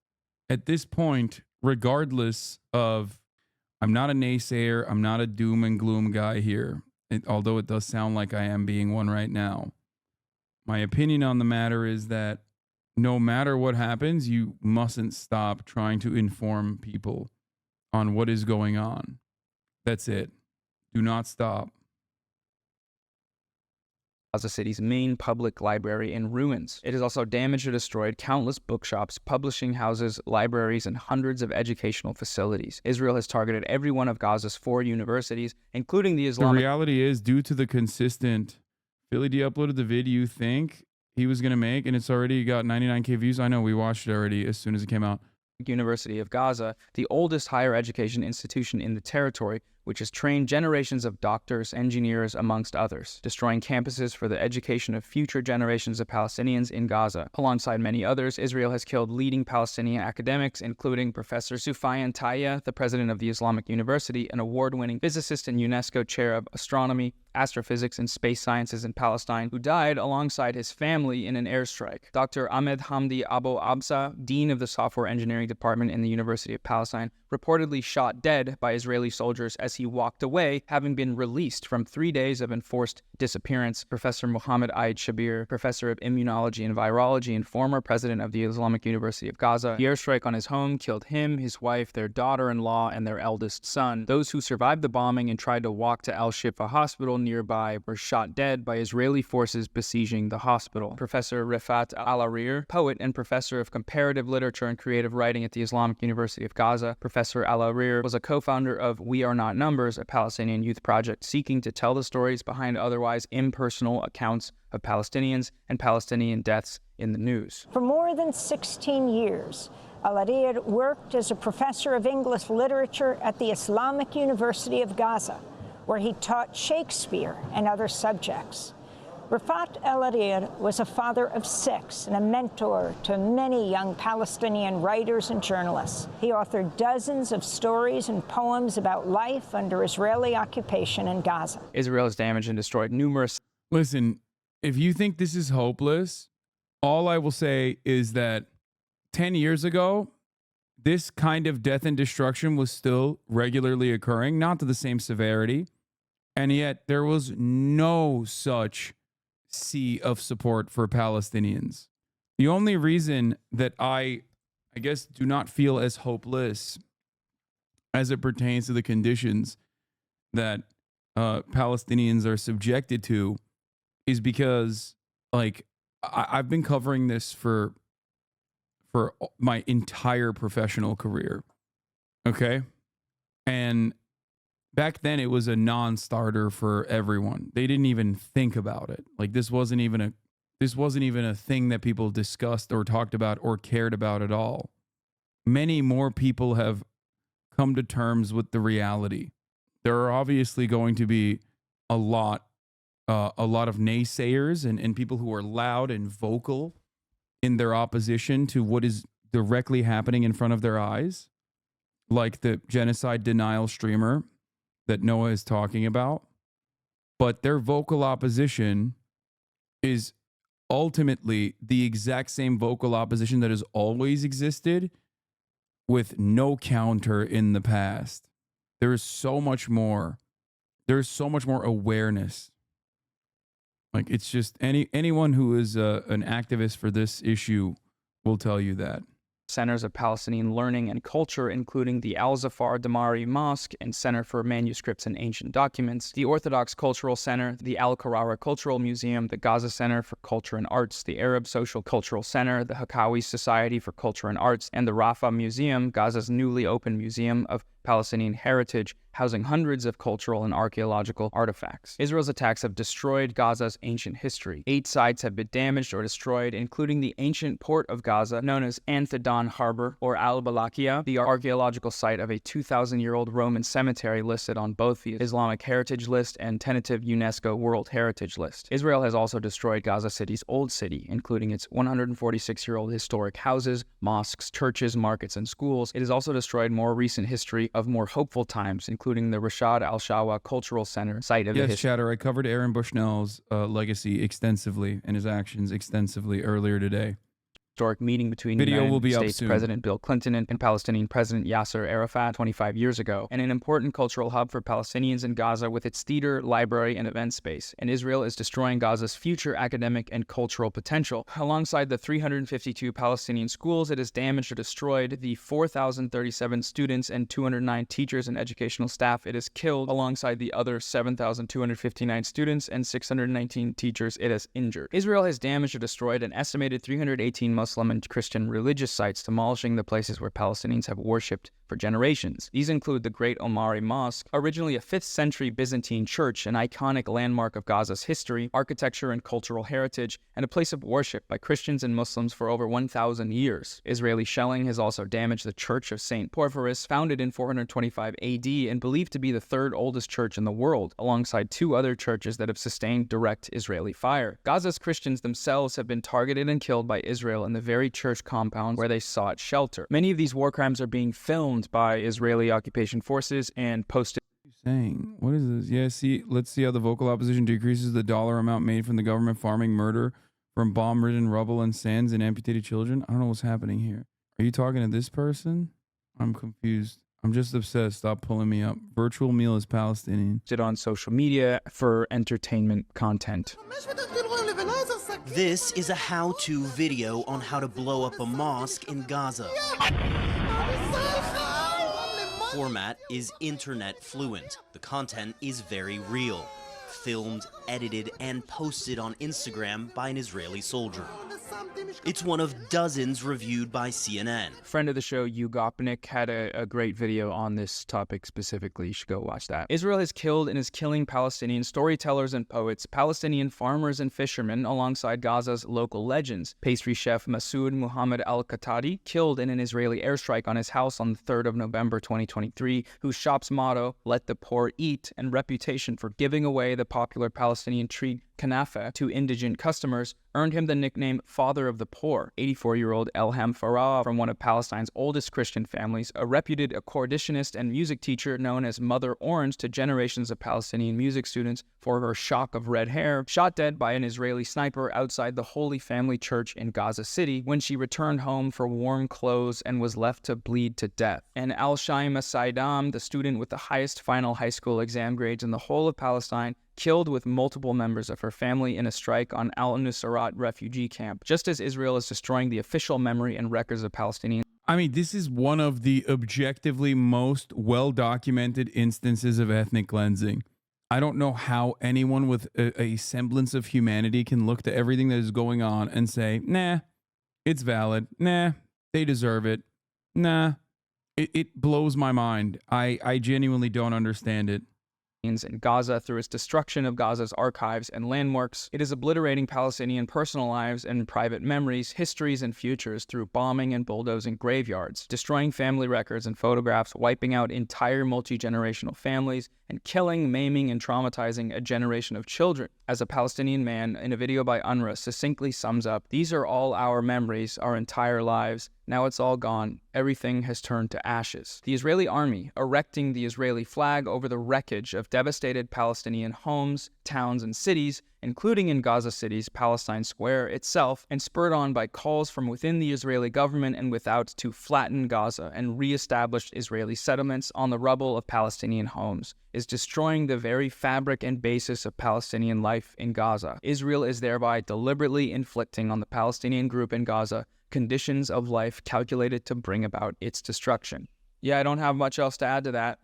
At this point, regardless of, I'm not a naysayer, I'm not a doom and gloom guy here, although it does sound like I am being one right now. My opinion on the matter is that no matter what happens, you mustn't stop trying to inform people on what is going on. That's it. Do not stop. Gaza City's main public library in ruins. It has also damaged or destroyed countless bookshops, publishing houses, libraries, and hundreds of educational facilities. Israel has targeted every one of Gaza's 4 universities, including the Islamic... The reality is, due to the consistent... Billy D uploaded the vid you think he was going to make, and it's already got 99K views. I know, we watched it already as soon as it came out. University of Gaza, the oldest higher education institution in the territory, which has trained generations of doctors, engineers, amongst others, destroying campuses for the education of future generations of Palestinians in Gaza. Alongside many others, Israel has killed leading Palestinian academics, including Professor Soufiane Tahiya, the president of the Islamic University, an award-winning physicist and UNESCO chair of astronomy, astrophysics, and space sciences in Palestine, who died alongside his family in an airstrike. Dr. Ahmed Hamdi Abu Absa, dean of the software engineering department in the University of Palestine, reportedly shot dead by Israeli soldiers as he walked away, having been released from 3 days of enforced disappearance. Professor Mohammed Aid Shabir, professor of immunology and virology and former president of the Islamic University of Gaza. The airstrike on his home killed him, his wife, their daughter-in-law, and their eldest son. Those who survived the bombing and tried to walk to Al-Shifa Hospital nearby were shot dead by Israeli forces besieging the hospital. Professor Rifat Al-Arir, poet and professor of comparative literature and creative writing at the Islamic University of Gaza, Professor Al-Arir was a co-founder of We Are Not Numbers, a Palestinian youth project seeking to tell the stories behind otherwise impersonal accounts of Palestinians and Palestinian deaths in the news. For more than 16 years, Al-Arir worked as a professor of English literature at the Islamic University of Gaza, where he taught Shakespeare and other subjects. Rafat El-Arir was a father of 6 and a mentor to many young Palestinian writers and journalists. He authored dozens of stories and poems about life under Israeli occupation in Gaza. Israel has damaged and destroyed numerous... Listen, if you think this is hopeless, all I will say is that 10 years ago, this kind of death and destruction was still regularly occurring, not to the same severity, and yet there was no such sea of support for Palestinians. The only reason that I guess, do not feel as hopeless as it pertains to the conditions that Palestinians are subjected to is because, like, I've been covering this for my entire professional career. Okay? And back then it was a non-starter for everyone. They didn't even think about it. Like, this wasn't even a thing that people discussed or talked about or cared about at all. Many more people have come to terms with the reality. There are obviously going to be a lot of naysayers and people who are loud and vocal in their opposition to what is directly happening in front of their eyes, like the genocide denial streamer that Noah is talking about. But their vocal opposition is ultimately the exact same vocal opposition that has always existed with no counter in the past. There is so much more. There's so much more awareness. Like, it's just anyone who is an activist for this issue will tell you that. Centers of Palestinian learning and culture, including the Al-Zafar Damari Mosque and Center for Manuscripts and Ancient Documents, the Orthodox Cultural Center, the Al-Karara Cultural Museum, the Gaza Center for Culture and Arts, the Arab Social Cultural Center, the Hakawi Society for Culture and Arts, and the Rafah Museum, Gaza's newly opened museum of Palestinian heritage, housing hundreds of cultural and archaeological artifacts. Israel's attacks have destroyed Gaza's ancient history. 8 sites have been damaged or destroyed, including the ancient port of Gaza, known as Anthedon Harbor, or Al-Balakia, the archaeological site of a 2,000-year-old Roman cemetery listed on both the Islamic Heritage List and tentative UNESCO World Heritage List. Israel has also destroyed Gaza City's Old City, including its 146-year-old historic houses, mosques, churches, markets, and schools. It has also destroyed more recent history of more hopeful times, including the Rashad Al-Shawa Cultural Center, site of the Yes, history. Chatter, I covered Aaron Bushnell's legacy extensively and his actions extensively earlier today. Historic meeting between Video United will be up States soon. President Bill Clinton and Palestinian President Yasser Arafat 25 years ago, and an important cultural hub for Palestinians in Gaza with its theater, library, and event space. And Israel is destroying Gaza's future academic and cultural potential. Alongside the 352 Palestinian schools it has damaged or destroyed, the 4,037 students and 209 teachers and educational staff it has killed, alongside the other 7,259 students and 619 teachers it has injured. Israel has damaged or destroyed an estimated 318 Muslim and Christian religious sites, demolishing the places where Palestinians have worshipped for generations. These include the Great Omari Mosque, originally a 5th century Byzantine church, an iconic landmark of Gaza's history, architecture, and cultural heritage, and a place of worship by Christians and Muslims for over 1,000 years. Israeli shelling has also damaged the Church of St. Porphyrius, founded in 425 AD and believed to be the 3rd oldest church in the world, alongside 2 other churches that have sustained direct Israeli fire. Gaza's Christians themselves have been targeted and killed by Israel in the very church compounds where they sought shelter. Many of these war crimes are being filmed by Israeli occupation forces and posted. Saying, what is this? Yeah, see, let's see how the vocal opposition decreases the dollar amount made from the government farming murder from bomb-ridden rubble and sands and amputated children. I don't know what's happening here. Are you talking to this person? I'm confused. I'm just obsessed. Stop pulling me up. Virtual meal is Palestinian. On social media for entertainment content. This is a how-to video on how to blow up a mosque in Gaza. Format is internet fluent. The content is very real. Filmed, edited, and posted on Instagram by an Israeli soldier. It's one of dozens reviewed by CNN. Friend of the show, Ugopnik, had a great video on this topic specifically. You should go watch that. Israel has killed and is killing Palestinian storytellers and poets, Palestinian farmers and fishermen, alongside Gaza's local legends. Pastry chef Masoud Muhammad al-Qahtadi, killed in an Israeli airstrike on his house on the 3rd of November 2023, whose shop's motto, "Let the poor eat," and reputation for giving away the popular Palestinian treat kanafa to indigent customers, earned him the nickname Father of the Poor. 84-year-old Elham Farah, from one of Palestine's oldest Christian families, a reputed accorditionist and music teacher known as Mother Orange to generations of Palestinian music students for her shock of red hair, shot dead by an Israeli sniper outside the Holy Family Church in Gaza City when she returned home for warm clothes and was left to bleed to death. And Al-Shaima Saidam, the student with the highest final high school exam grades in the whole of Palestine, killed with multiple members of her family in a strike on Al-Nusrat refugee camp, just as Israel is destroying the official memory and records of Palestinians. I mean, this is one of the objectively most well-documented instances of ethnic cleansing. I don't know how anyone with a semblance of humanity can look to everything that is going on and say, nah, it's valid. Nah, they deserve it. Nah, it blows my mind. I genuinely don't understand it. In Gaza through its destruction of Gaza's archives and landmarks. It is obliterating Palestinian personal lives and private memories, histories, and futures through bombing and bulldozing graveyards, destroying family records and photographs, wiping out entire multi-generational families, and killing, maiming, and traumatizing a generation of children. As a Palestinian man in a video by UNRWA succinctly sums up, these are all our memories, our entire lives. Now it's all gone. Everything has turned to ashes. The Israeli army erecting the Israeli flag over the wreckage of devastated Palestinian homes, towns, and cities, including in Gaza City's Palestine Square itself, and spurred on by calls from within the Israeli government and without to flatten Gaza and re-establish Israeli settlements on the rubble of Palestinian homes, is destroying the very fabric and basis of Palestinian life in Gaza. Israel is thereby deliberately inflicting on the Palestinian group in Gaza conditions of life calculated to bring about its destruction. Yeah, I don't have much else to add to that.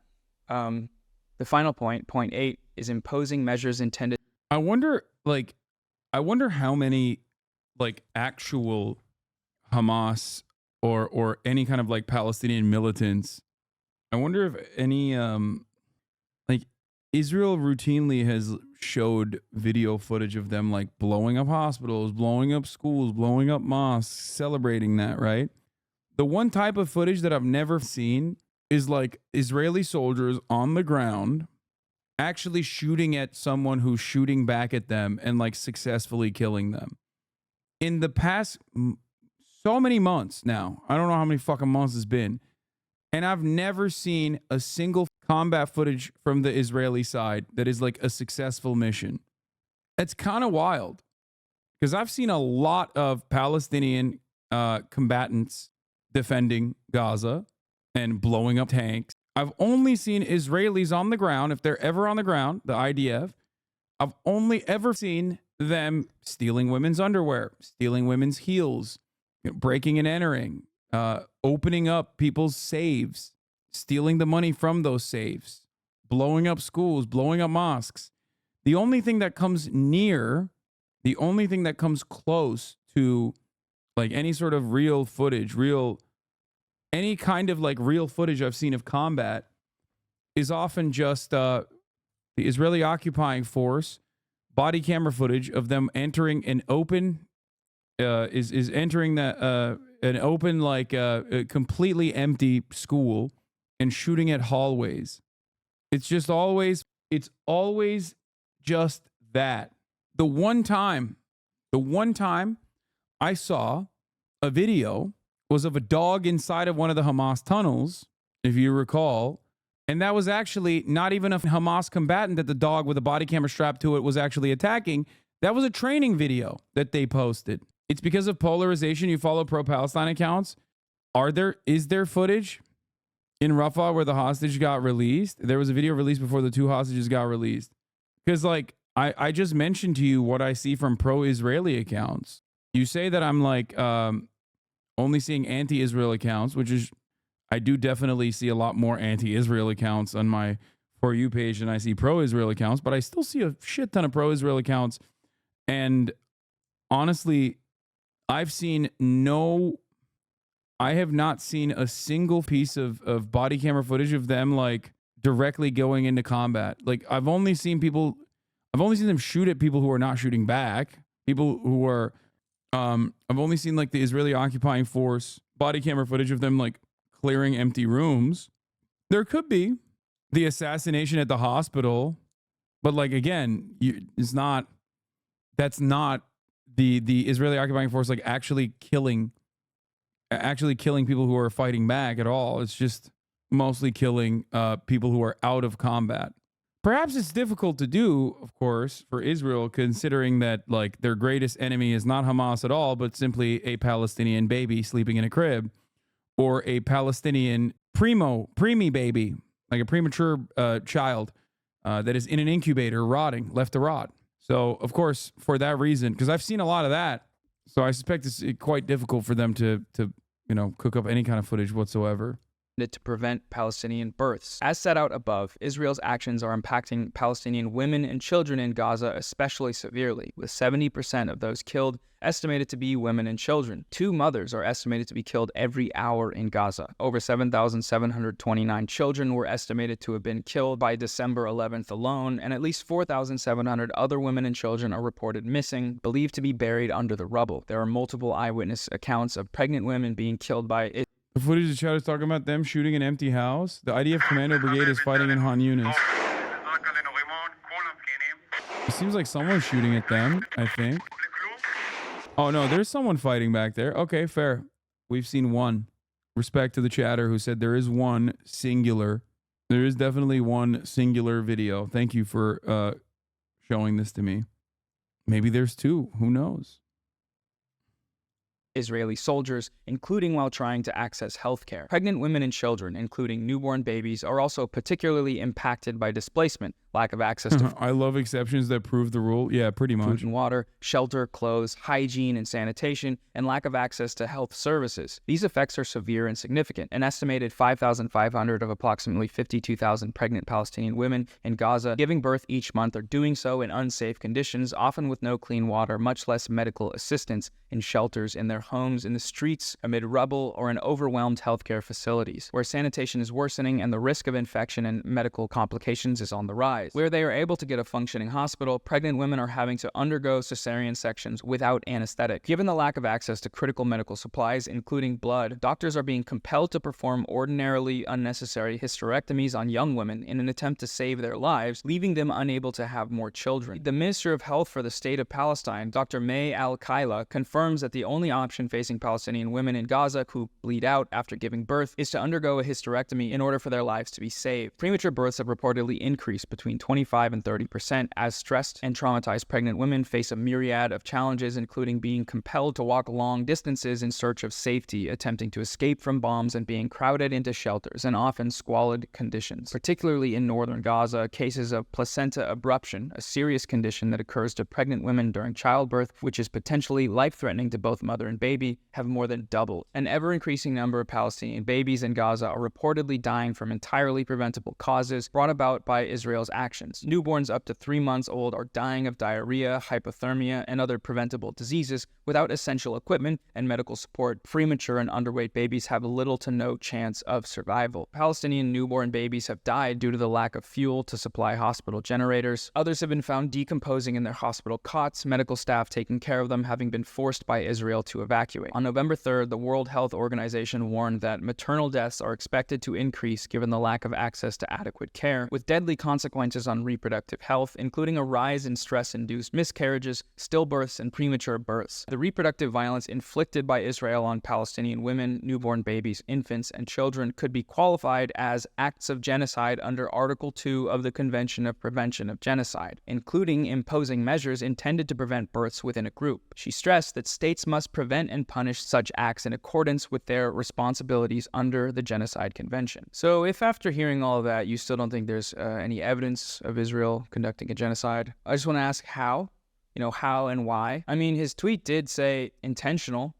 The final point, point 8, is imposing measures intended. I wonder how many actual Hamas or any kind of Palestinian militants. I wonder if any Israel routinely has showed video footage of them blowing up hospitals, blowing up schools, blowing up mosques, celebrating that, right? The one type of footage that I've never seen is Israeli soldiers on the ground actually shooting at someone who's shooting back at them and successfully killing them. In the past so many months now, I don't know how many fucking months it's been, And I've never seen a single combat footage from the Israeli side that is like a successful mission. It's kind of wild because I've seen a lot of Palestinian combatants defending Gaza and blowing up tanks. I've only seen Israelis on the ground, if they're ever on the ground, the IDF. I've only ever seen them stealing women's underwear, stealing women's heels, breaking and entering, opening up people's safes, stealing the money from those safes, blowing up schools, blowing up mosques. The only thing that comes near, the only thing that comes close to like any sort of real footage, any kind of like real footage I've seen of combat is often just the Israeli occupying force body camera footage of them entering an open entering an open like a completely empty school and shooting at hallways. It's always just that. The one time I saw a video was of a dog inside of one of the Hamas tunnels, if you recall. And that was actually not even a Hamas combatant that the dog with a body camera strapped to it was actually attacking. That was a training video that they posted. It's because of polarization. You follow pro-Palestine accounts. Is there footage in Rafah where the hostage got released? There was a video released before the two hostages got released. Because like I just mentioned to you what I see from pro-Israeli accounts. You say that I'm like only seeing anti-Israel accounts, which is, I do definitely see a lot more anti-Israel accounts on my For You page than I see pro-Israel accounts, but I still see a shit ton of pro-Israel accounts. And honestly, I have not seen a single piece of body camera footage of them like directly going into combat. Like I've only seen them shoot at people who are not shooting back. People who are, I've only seen like the Israeli occupying force body camera footage of them like clearing empty rooms. There could be the assassination at the hospital, but like again, that's not the Israeli occupying force like actually killing people who are fighting back at all. It's just mostly killing people who are out of combat. Perhaps it's difficult to do, of course, for Israel, considering that like their greatest enemy is not Hamas at all, but simply a Palestinian baby sleeping in a crib, or a Palestinian preemie baby, like a premature child that is in an incubator rotting, left to rot. So, of course, for that reason, because I've seen a lot of that, so I suspect it's quite difficult for them to cook up any kind of footage whatsoever. To prevent Palestinian births. As set out above, Israel's actions are impacting Palestinian women and children in Gaza especially severely, with 70% of those killed estimated to be women and children. 2 mothers are estimated to be killed every hour in Gaza. Over 7,729 children were estimated to have been killed by December 11th alone, and at least 4,700 other women and children are reported missing, believed to be buried under the rubble. There are multiple eyewitness accounts of pregnant women being killed by The footage the chat is talking about them shooting an empty house. The IDF Commando Brigade is fighting in Han Yunis. It seems like someone's shooting at them, I think. Oh no, there's someone fighting back there. Okay, fair. We've seen one. Respect to the chatter who said there is one singular. There is definitely one singular video. Thank you for showing this to me. Maybe there's 2. Who knows? Israeli soldiers, including while trying to access healthcare. Pregnant women and children, including newborn babies, are also particularly impacted by displacement, lack of access to I love exceptions that prove the rule. Yeah, pretty much. food and water, shelter, clothes, hygiene and sanitation, and lack of access to health services. These effects are severe and significant. An estimated 5,500 of approximately 52,000 pregnant Palestinian women in Gaza giving birth each month are doing so in unsafe conditions, often with no clean water, much less medical assistance, in shelters, in their homes, in the streets, amid rubble, or in overwhelmed healthcare facilities, where sanitation is worsening and the risk of infection and medical complications is on the rise. Where they are able to get a functioning hospital, pregnant women are having to undergo cesarean sections without anesthetic. Given the lack of access to critical medical supplies, including blood, doctors are being compelled to perform ordinarily unnecessary hysterectomies on young women in an attempt to save their lives, leaving them unable to have more children. The Minister of Health for the State of Palestine, Dr. May Al-Kaila, confirms that the only option option facing Palestinian women in Gaza who bleed out after giving birth is to undergo a hysterectomy in order for their lives to be saved. Premature births have reportedly increased between 25 and 30% as stressed and traumatized pregnant women face a myriad of challenges, including being compelled to walk long distances in search of safety, attempting to escape from bombs, and being crowded into shelters and often squalid conditions. Particularly in northern Gaza, cases of placenta abruption, a serious condition that occurs to pregnant women during childbirth, which is potentially life-threatening to both mother and baby, have more than doubled. An ever-increasing number of Palestinian babies in Gaza are reportedly dying from entirely preventable causes brought about by Israel's actions. Newborns up to 3 months old are dying of diarrhea, hypothermia, and other preventable diseases without essential equipment and medical support. Premature and underweight babies have little to no chance of survival. Palestinian newborn babies have died due to the lack of fuel to supply hospital generators. Others have been found decomposing in their hospital cots, medical staff taking care of them having been forced by Israel to evacuate. On November 3rd, the World Health Organization warned that maternal deaths are expected to increase given the lack of access to adequate care, with deadly consequences on reproductive health, including a rise in stress-induced miscarriages, stillbirths, and premature births. The reproductive violence inflicted by Israel on Palestinian women, newborn babies, infants, and children could be qualified as acts of genocide under Article 2 of the Convention of Prevention of Genocide, including imposing measures intended to prevent births within a group. She stressed that states must prevent and punish such acts in accordance with their responsibilities under the Genocide Convention. So if after hearing all of that, you still don't think there's any evidence of Israel conducting a genocide, I just want to ask how? How and why? I mean, his tweet did say intentional,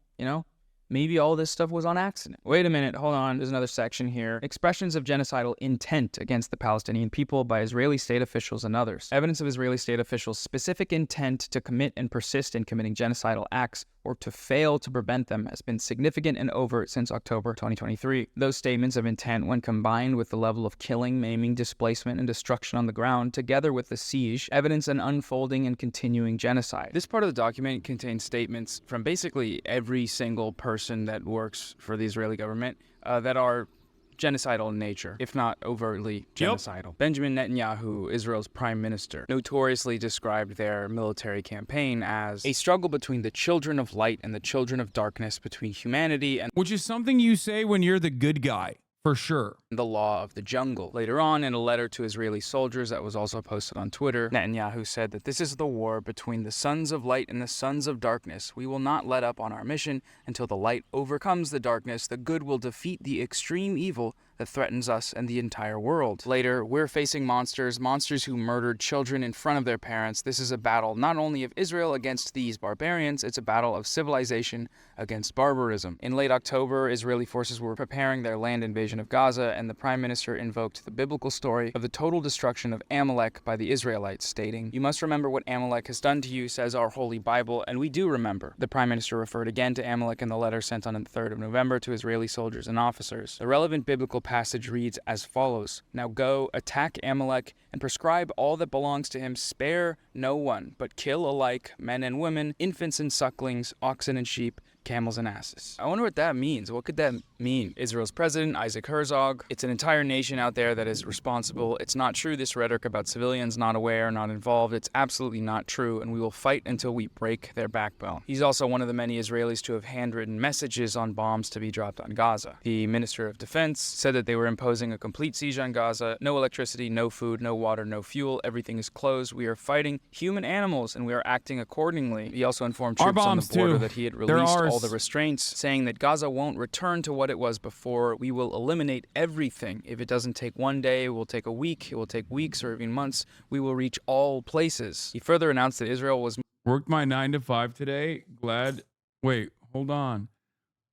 Maybe all this stuff was on accident. Wait a minute, hold on, there's another section here. Expressions of genocidal intent against the Palestinian people by Israeli state officials and others. Evidence of Israeli state officials' specific intent to commit and persist in committing genocidal acts or to fail to prevent them has been significant and overt since October 2023. Those statements of intent, when combined with the level of killing, maiming, displacement, and destruction on the ground, together with the siege, evidence an unfolding and continuing genocide. This part of the document contains statements from basically every single person that works for the Israeli government that are genocidal in nature, if not overtly genocidal. Benjamin Netanyahu, Israel's prime minister, notoriously described their military campaign as a struggle between the children of light and the children of darkness, between humanity and which is something you say when you're the good guy. For sure. The law of the jungle. Later on, in a letter to Israeli soldiers that was also posted on Twitter, Netanyahu said that this is the war between the sons of light and the sons of darkness. We will not let up on our mission until the light overcomes the darkness. The good will defeat the extreme evil that threatens us and the entire world. Later, we're facing monsters who murdered children in front of their parents. This is a battle not only of Israel against these barbarians, it's a battle of civilization against barbarism. In late October, Israeli forces were preparing their land invasion of Gaza, and the prime minister invoked the biblical story of the total destruction of Amalek by the Israelites, stating, "You must remember what Amalek has done to you," says our holy Bible, and we do remember. The prime minister referred again to Amalek in the letter sent on the 3rd of November to Israeli soldiers and officers. The relevant biblical passage reads as follows: "Now go, attack Amalek, and prescribe all that belongs to him. Spare no one, but kill alike men and women, infants and sucklings, oxen and sheep, camels and asses." I wonder what that means. What could that mean? Israel's president, Isaac Herzog, it's an entire nation out there that is responsible. It's not true, this rhetoric about civilians not aware, not involved. It's absolutely not true, and we will fight until we break their backbone. He's also one of the many Israelis to have handwritten messages on bombs to be dropped on Gaza. The Minister of Defense said that they were imposing a complete siege on Gaza. No electricity, no food, no water, no fuel. Everything is closed. We are fighting human animals, and we are acting accordingly. He also informed troops on the border that he had released all the restraints, saying that Gaza won't return to what it was before. We will eliminate everything. If it doesn't take one day, it will take a week, it will take weeks or even months. We will reach all places. He further announced that Israel was worked my 9 to 5 today. Glad. Wait, hold on.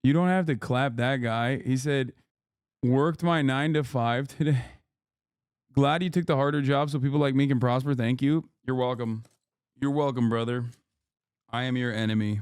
You don't have to clap that guy. He said, worked my 9 to 5 today. Glad you took the harder job so people like me can prosper. Thank you. You're welcome. You're welcome, brother. I am your enemy.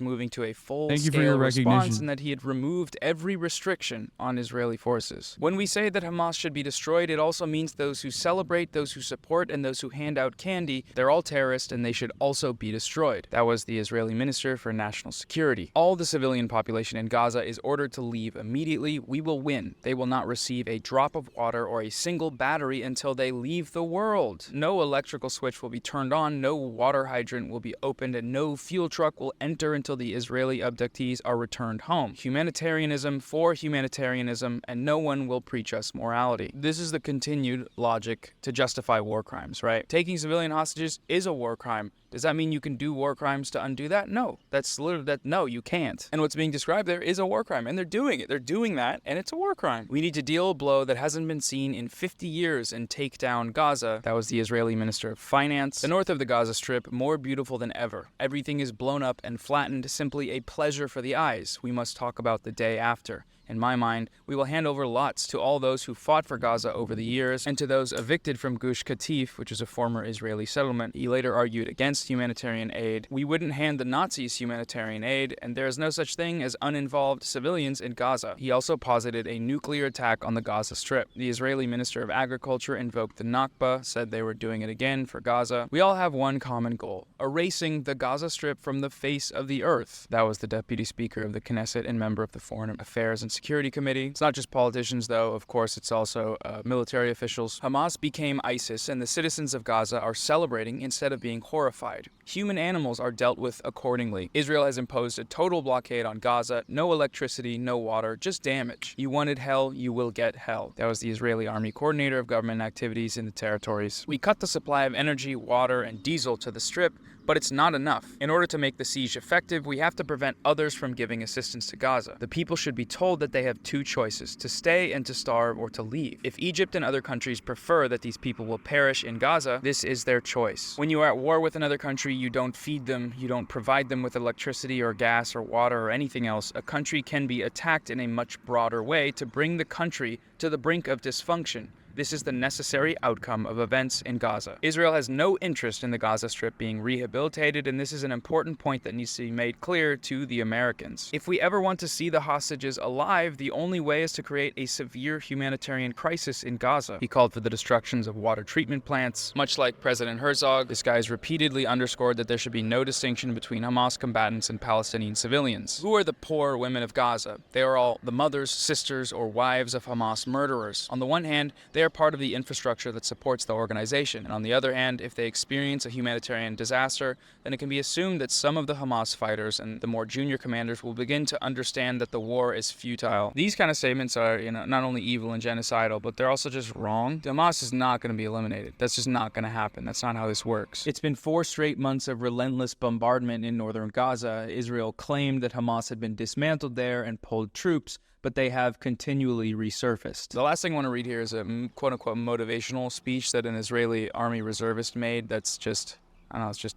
Moving to a full-scale response, and that he had removed every restriction on Israeli forces. When we say that Hamas should be destroyed, it also means those who celebrate, those who support, and those who hand out candy, they're all terrorists and they should also be destroyed. That was the Israeli Minister for National Security. All the civilian population in Gaza is ordered to leave immediately. We will win. They will not receive a drop of water or a single battery until they leave the world. No electrical switch will be turned on, no water hydrant will be opened, and no fuel truck will enter into until the Israeli abductees are returned home. Humanitarianism for humanitarianism, and no one will preach us morality. This is the continued logic to justify war crimes, right? Taking civilian hostages is a war crime. Does that mean you can do war crimes to undo that? No. That's literally that. No, you can't. And what's being described there is a war crime, and they're doing it. They're doing that, and it's a war crime. We need to deal a blow that hasn't been seen in 50 years and take down Gaza. That was the Israeli Minister of Finance. The north of the Gaza Strip, more beautiful than ever. Everything is blown up and flattened, simply a pleasure for the eyes. We must talk about the day after. In my mind, we will hand over lots to all those who fought for Gaza over the years and to those evicted from Gush Katif, which is a former Israeli settlement. He later argued against humanitarian aid. We wouldn't hand the Nazis humanitarian aid, and there is no such thing as uninvolved civilians in Gaza. He also posited a nuclear attack on the Gaza Strip. The Israeli Minister of Agriculture invoked the Nakba, said they were doing it again for Gaza. We all have one common goal: erasing the Gaza Strip from the face of the earth. That was the Deputy Speaker of the Knesset and member of the Foreign Affairs and Security Committee. It's not just politicians, though. Of course, it's also military officials. Hamas became ISIS, and the citizens of Gaza are celebrating instead of being horrified. Human animals are dealt with accordingly. Israel has imposed a total blockade on Gaza. No electricity, no water, just damage. You wanted hell, you will get hell. That was the Israeli Army Coordinator of Government Activities in the territories. We cut the supply of energy, water, and diesel to the Strip, but it's not enough. In order to make the siege effective, we have to prevent others from giving assistance to Gaza. The people should be told that they have two choices: to stay and to starve, or to leave. If Egypt and other countries prefer that these people will perish in Gaza, this is their choice. When you are at war with another country, you don't feed them, you don't provide them with electricity or gas or water or anything else. A country can be attacked in a much broader way to bring the country to the brink of dysfunction. This is the necessary outcome of events in Gaza. Israel has no interest in the Gaza Strip being rehabilitated, and this is an important point that needs to be made clear to the Americans. If we ever want to see the hostages alive, the only way is to create a severe humanitarian crisis in Gaza. He called for the destructions of water treatment plants. Much like President Herzog, this guy has repeatedly underscored that there should be no distinction between Hamas combatants and Palestinian civilians. Who are the poor women of Gaza? They are all the mothers, sisters, or wives of Hamas murderers. On the one hand, they are part of the infrastructure that supports the organization, and on the other hand, if they experience a humanitarian disaster, then it can be assumed that some of the Hamas fighters and the more junior commanders will begin to understand that the war is futile. These kind of statements are, not only evil and genocidal, but they're also just wrong. Hamas is not going to be eliminated. That's just not going to happen. That's not how this works. It's been 4 straight months of relentless bombardment in northern Gaza. Israel claimed that Hamas had been dismantled there and pulled troops, but they have continually resurfaced. The last thing I want to read here is a quote-unquote motivational speech that an Israeli army reservist made that's just, I don't know, it's just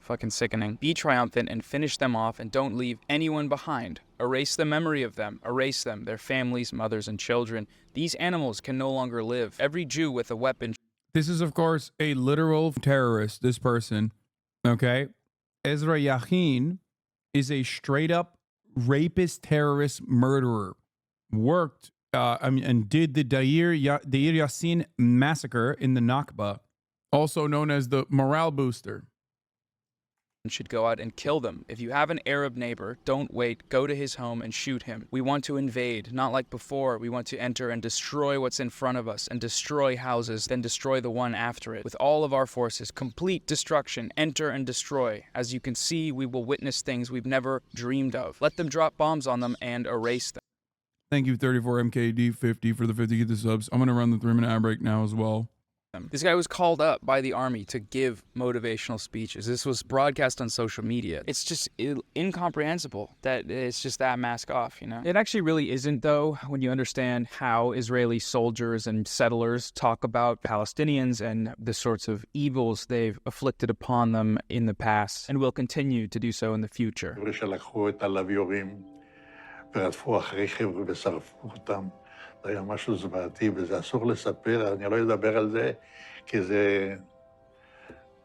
fucking sickening. Be triumphant and finish them off, and don't leave anyone behind. Erase the memory of them. Erase them, their families, mothers, and children. These animals can no longer live. Every Jew with a weapon. This is, of course, a literal terrorist, this person, okay? Ezra Yachin is a straight-up rapist, terrorist, murderer. Worked and did the Deir Yassin massacre in the Nakba, also known as the morale booster. Should go out and kill them. If you have an Arab neighbor, don't wait. Go to his home and shoot him. We want to invade, not like before. We want to enter and destroy what's in front of us and destroy houses, then destroy the one after it. With all of our forces, complete destruction, enter and destroy. As you can see, we will witness things we've never dreamed of. Let them drop bombs on them and erase them. Thank you, 34MKD50 for the 50 get the subs. I'm going to run the 3-minute ad break now as well. This guy was called up by the army to give motivational speeches. This was broadcast on social media. It's just incomprehensible that it's just that mask off, It actually really isn't, though, when you understand how Israeli soldiers and settlers talk about Palestinians and the sorts of evils they've afflicted upon them in the past and will continue to do so in the future. ורדפו אחרי חבר'ה ושרפו אותם. זה היה משהו זוועתי, וזה אסור לספר, אני לא אדבר על זה, כי זה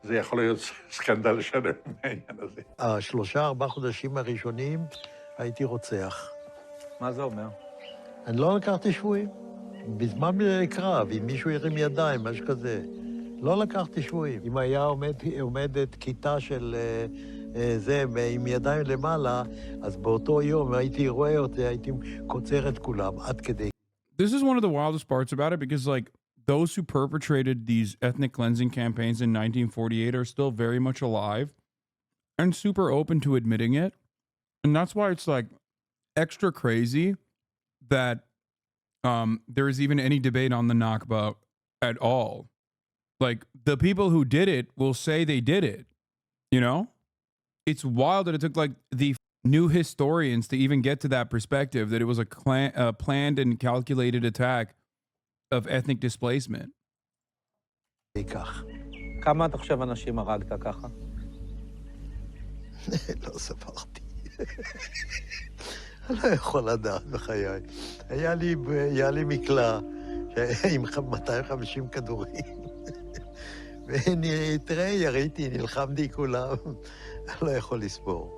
יכול להיות סקנדל שלם מהעניין הזה. 3-4 חודשים הראשונים הייתי רוצח. מה זה אומר? אני לא לקחתי שבויים. בזמן קרב, אם מישהו ירים ידיים, משהו כזה. לא לקחתי שבויים. אם היה עומדת כיתה של זה עם ידיים למעלה, אז באותו יום הייתי רואה אותי, הייתי קוצר את כולם, עד כדי. This is one of the wildest parts about it, because those who perpetrated these ethnic cleansing campaigns in 1948 are still very much alive and super open to admitting it. And that's why it's like extra crazy that there is even any debate on the Nakba at all. Like, the people who did it will say they did it, you know? It's wild that it took like the new historians to even get to that perspective, that it was a planned and calculated attack of ethnic displacement. כמה אתה חושב אנשים הרגת ככה? לא ספרתי. אני לא יכול לדעת בחיי. היה לי מקלע עם 250 כדורים. ותראה, יריתי, נלחמתי כולם. אני לא יכול לספור.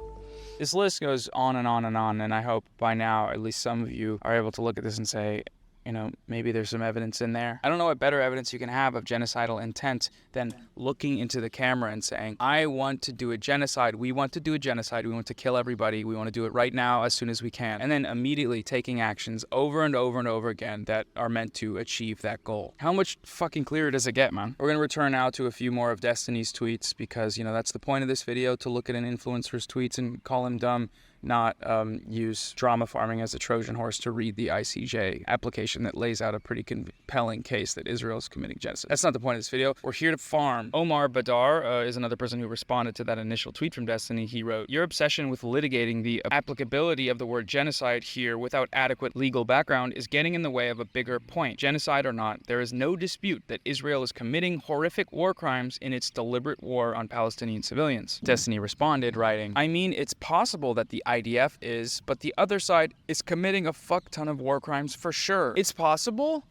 This list goes on and on and on, and I hope by now at least some of you are able to look at this and say, you know, maybe there's some evidence in there. I don't know what better evidence you can have of genocidal intent than looking into the camera and saying, I want to do a genocide. We want to do a genocide. We want to kill everybody. We want to do it right now as soon as we can. And then immediately taking actions over and over and over again that are meant to achieve that goal. How much fucking clearer does it get, man? We're going to return now to a few more of Destiny's tweets because, you know, that's the point of this video, to look at an influencer's tweets and call him dumb, not use drama farming as a Trojan horse to read the ICJ application that lays out a pretty compelling case that Israel is committing genocide. That's not the point of this video. We're here to farm. Omar Badar is another person who responded to that initial tweet from Destiny. He wrote, your obsession with litigating the applicability of the word genocide here without adequate legal background is getting in the way of a bigger point. Genocide or not, there is no dispute that Israel is committing horrific war crimes in its deliberate war on Palestinian civilians. Destiny responded, writing, I mean, it's possible that the IDF is, but the other side is committing a fuck ton of war crimes for sure. It's possible?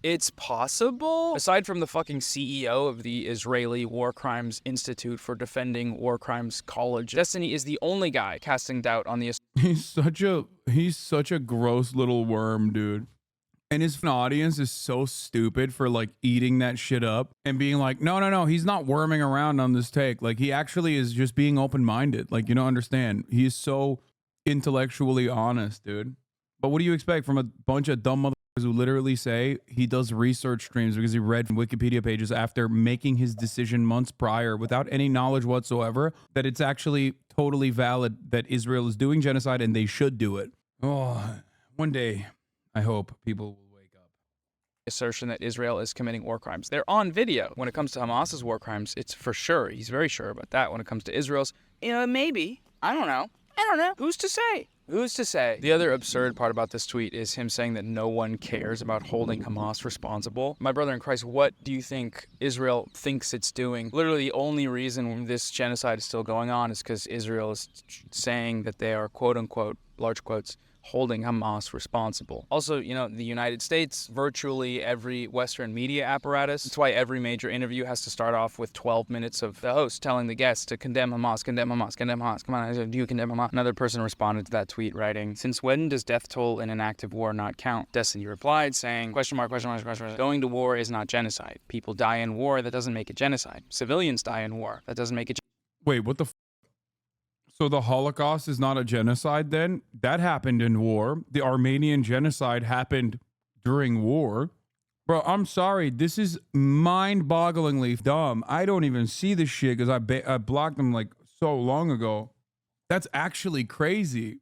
It's possible? Aside from the fucking CEO of the Israeli War Crimes Institute for Defending War Crimes College, Destiny is the only guy casting doubt on the... He's such a gross little worm, dude. And his audience is so stupid for like eating that shit up and being like, no, he's not worming around on this take. Like, he actually is just being open-minded. Like, you don't understand. He's so intellectually honest, dude. But what do you expect from a bunch of dumb motherfuckers who literally say he does research streams because he read Wikipedia pages after making his decision months prior without any knowledge whatsoever that it's actually totally valid that Israel is doing genocide and they should do it? Oh, one day I hope people will wake up. Assertion that Israel is committing war crimes. They're on video. When it comes to Hamas's war crimes, it's for sure. He's very sure about that. When it comes to Israel's, you know, maybe. I don't know. Who's to say? Who's to say? The other absurd part about this tweet is him saying that no one cares about holding Hamas responsible. My brother in Christ, what do you think Israel thinks it's doing? Literally, the only reason this genocide is still going on is because Israel is saying that they are, quote unquote, large quotes, holding Hamas responsible. Also, you know, the United States, virtually every Western media apparatus. That's why every major interview has to start off with 12 minutes of the host telling the guests to condemn Hamas, condemn Hamas, condemn Hamas. Come on, do you condemn Hamas? Another person responded to that tweet writing, since when does death toll in an active war not count? Destiny replied saying, question mark, going to war is not genocide. People die in war, that doesn't make it genocide. Civilians die in war, that doesn't make it Wait, what the So the Holocaust is not a genocide then? That happened in war. The Armenian genocide happened during war. Bro, I'm sorry. This is mind-bogglingly dumb. I don't even see this shit because I blocked them like so long ago. That's actually crazy.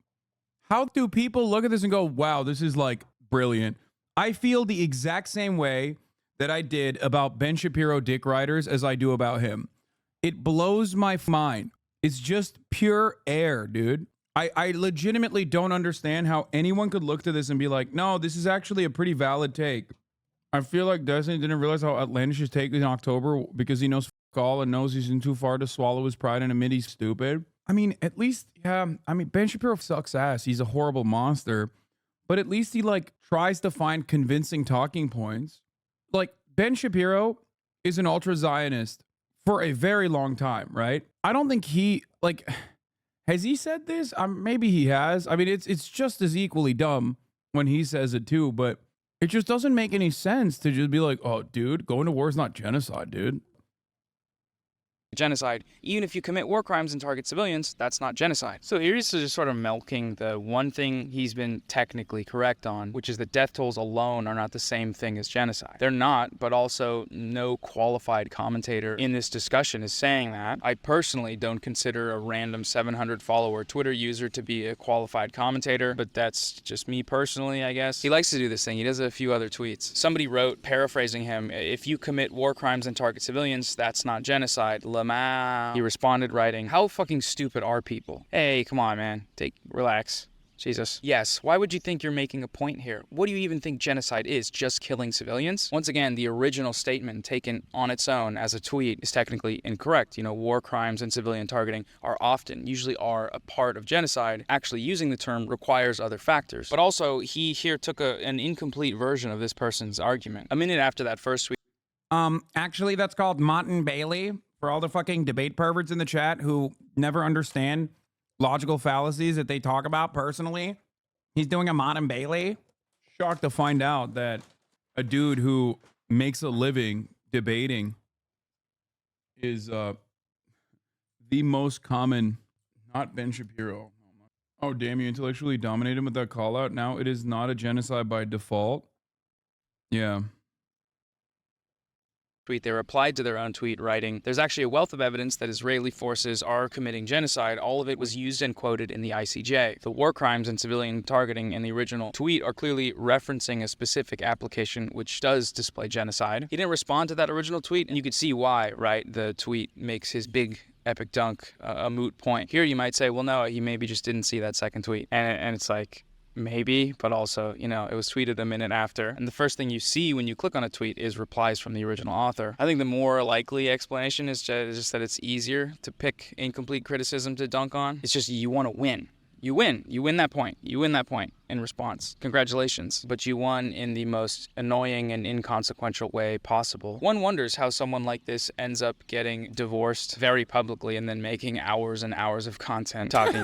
How do people look at this and go, wow, this is like brilliant? I feel the exact same way that I did about Ben Shapiro dick riders as I do about him. It blows my mind. It's just pure air, dude. I legitimately don't understand how anyone could look to this and be like, no, this is actually a pretty valid take. I feel like Destiny didn't realize how outlandish his take in October because he knows f*** all and knows he's in too far to swallow his pride and admit he's stupid. I mean, at least, yeah, I mean, Ben Shapiro sucks ass. He's a horrible monster. But at least he, like, tries to find convincing talking points. Like, Ben Shapiro is an ultra-Zionist for a very long time, right? I don't think he, like, has he said this? Maybe he has. I mean, it's just as equally dumb when he says it too, but it just doesn't make any sense to just be like, oh, dude, going to war is not genocide, dude. genocide. Even if you commit war crimes and target civilians, that's not genocide. So he's just sort of milking the one thing he's been technically correct on, which is that death tolls alone are not the same thing as genocide. They're not, but also no qualified commentator in this discussion is saying that. I personally don't consider a random 700 follower Twitter user to be a qualified commentator, but that's just me personally, I guess. He likes to do this thing. He does a few other tweets. Somebody wrote, paraphrasing him, if you commit war crimes and target civilians, that's not genocide. He responded writing, how fucking stupid are people? Hey, come on, man. Relax. Jesus. Yes, why would you think you're making a point here? What do you even think genocide is? Just killing civilians? Once again, the original statement taken on its own as a tweet is technically incorrect. You know, war crimes and civilian targeting usually are a part of genocide. Actually using the term requires other factors. But also, he here took an incomplete version of this person's argument. A minute after that first tweet. Actually, that's called Martin Bailey. For all the fucking debate perverts in the chat who never understand logical fallacies that they talk about personally, he's doing a Martin Bailey. Shocked to find out that a dude who makes a living debating is the most common, not Ben Shapiro. Oh, damn, you intellectually dominated him with that call out. Now it is not a genocide by default. Yeah. Tweet, they replied to their own tweet writing, there's actually a wealth of evidence that Israeli forces are committing genocide. All of it was used and quoted in the ICJ. The war crimes and civilian targeting in the original tweet are clearly referencing a specific application which does display genocide. He didn't respond to that original tweet, and you could see why, right? The tweet makes his big epic dunk a moot point. Here you might say, well, no, he maybe just didn't see that second tweet. And it's like, maybe, but also, you know, it was tweeted a minute after. And the first thing you see when you click on a tweet is replies from the original author. I think the more likely explanation is just that it's easier to pick incomplete criticism to dunk on. It's just you want to win. You win. You win that point. You win that point in response. Congratulations. But you won in the most annoying and inconsequential way possible. One wonders how someone like this ends up getting divorced very publicly and then making hours and hours of content talking.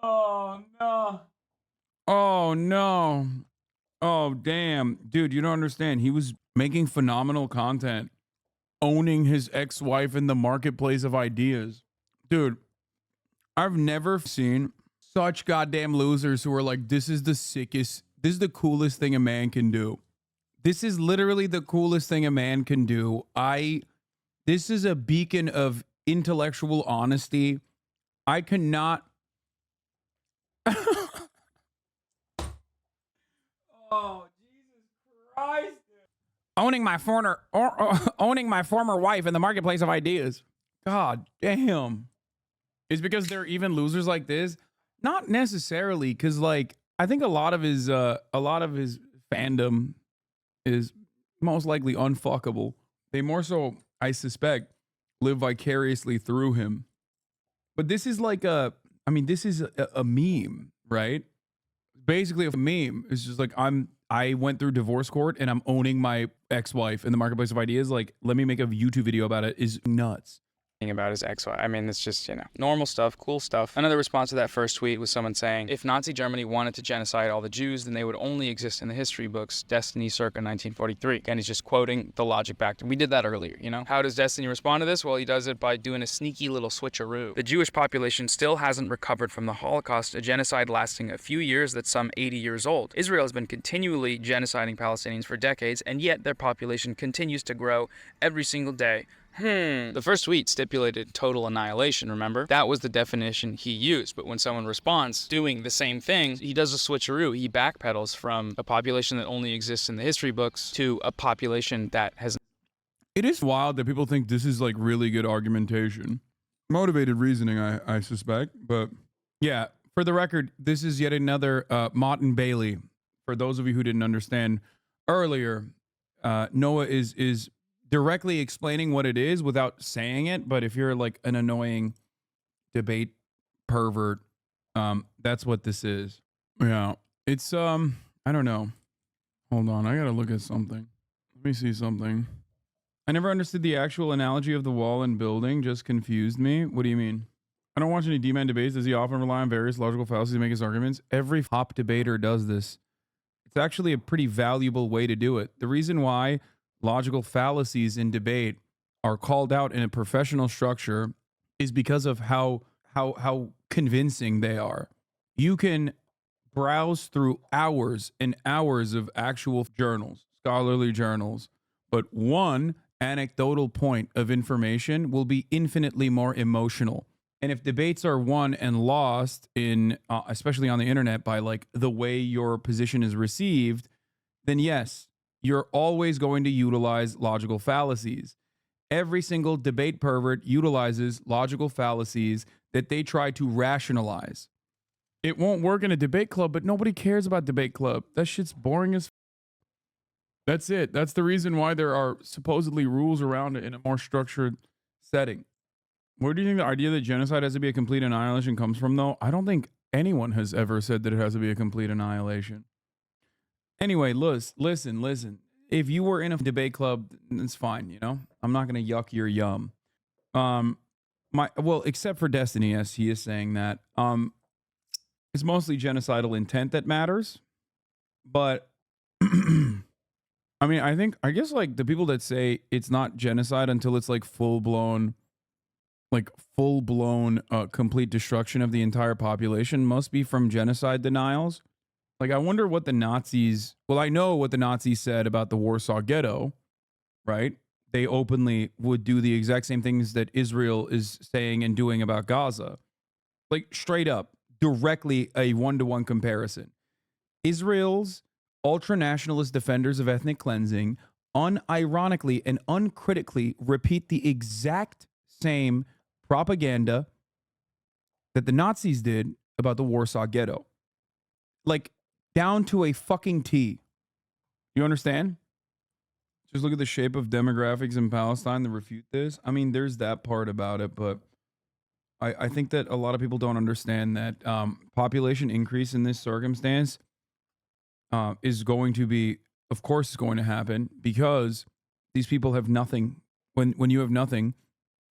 Oh, no. Oh, no. Oh, damn. Dude, you don't understand. He was making phenomenal content, owning his ex-wife in the marketplace of ideas. Dude, I've never seen such goddamn losers who are like, this is the sickest, this is the coolest thing a man can do. This is literally the coolest thing a man can do. This is a beacon of intellectual honesty. I cannot... Oh, Jesus Christ. Owning my former wife in the marketplace of ideas. God damn. It's because they're even losers like this? Not necessarily, because like I think a lot of his fandom is most likely unfuckable. They more so, I suspect, live vicariously through him. But this is like this is a meme, right? Basically a meme. It's just like I went through divorce court and I'm owning my ex-wife in the marketplace of ideas. Like, let me make a YouTube video about it is nuts. About his ex-wife. I mean, it's just, you know, normal stuff, cool stuff. Another response to that first tweet was someone saying, if Nazi Germany wanted to genocide all the Jews, then they would only exist in the history books, Destiny circa 1943. And he's just quoting the logic back. And we did that earlier, you know? How does Destiny respond to this? Well, he does it by doing a sneaky little switcheroo. The Jewish population still hasn't recovered from the Holocaust, a genocide lasting a few years that's some 80 years old. Israel has been continually genociding Palestinians for decades, and yet their population continues to grow every single day. The first tweet stipulated total annihilation, remember? That was the definition he used, but when someone responds doing the same thing, he does a switcheroo. He backpedals from a population that only exists in the history books to a population that has... It is wild that people think this is like really good argumentation. Motivated reasoning, I suspect, but yeah, for the record, this is yet another Martin Bailey. For those of you who didn't understand earlier, Noah is directly explaining what it is without saying it, but if you're like an annoying debate pervert, that's what this is. Yeah, it's I don't know. Hold on, I gotta look at something. Let me see something. I never understood the actual analogy of the wall and building, just confused me. What do you mean? I don't watch any D-Man debates. Does he often rely on various logical fallacies to make his arguments? Every top debater does this. It's actually a pretty valuable way to do it. The reason why logical fallacies in debate are called out in a professional structure is because of how convincing they are. You can browse through hours and hours of actual journals, scholarly journals, but one anecdotal point of information will be infinitely more emotional. And if debates are won and lost in, especially on the internet, by like the way your position is received, then yes, you're always going to utilize logical fallacies. Every single debate pervert utilizes logical fallacies that they try to rationalize. It won't work in a debate club, but nobody cares about debate club. That shit's boring as. That's it. That's the reason why there are supposedly rules around it in a more structured setting. Where do you think the idea that genocide has to be a complete annihilation comes from, though? I don't think anyone has ever said that it has to be a complete annihilation. Anyway, listen. If you were in a debate club, it's fine, you know? I'm not going to yuck your yum. Except for Destiny, yes, he is saying that. It's mostly genocidal intent that matters. But, I mean, I guess, like, the people that say it's not genocide until it's, like, full-blown, complete destruction of the entire population must be from genocide denials. Like, I wonder what the Nazis... Well, I know what the Nazis said about the Warsaw Ghetto, right? They openly would do the exact same things that Israel is saying and doing about Gaza. Like, straight up, directly a one-to-one comparison. Israel's ultra-nationalist defenders of ethnic cleansing unironically and uncritically repeat the exact same propaganda that the Nazis did about the Warsaw Ghetto. Like, down to a fucking T. You understand? Just look at the shape of demographics in Palestine that refute this. I mean, there's that part about it, but I think that a lot of people don't understand that population increase in this circumstance is going to be, of course, it's going to happen because these people have nothing. When you have nothing,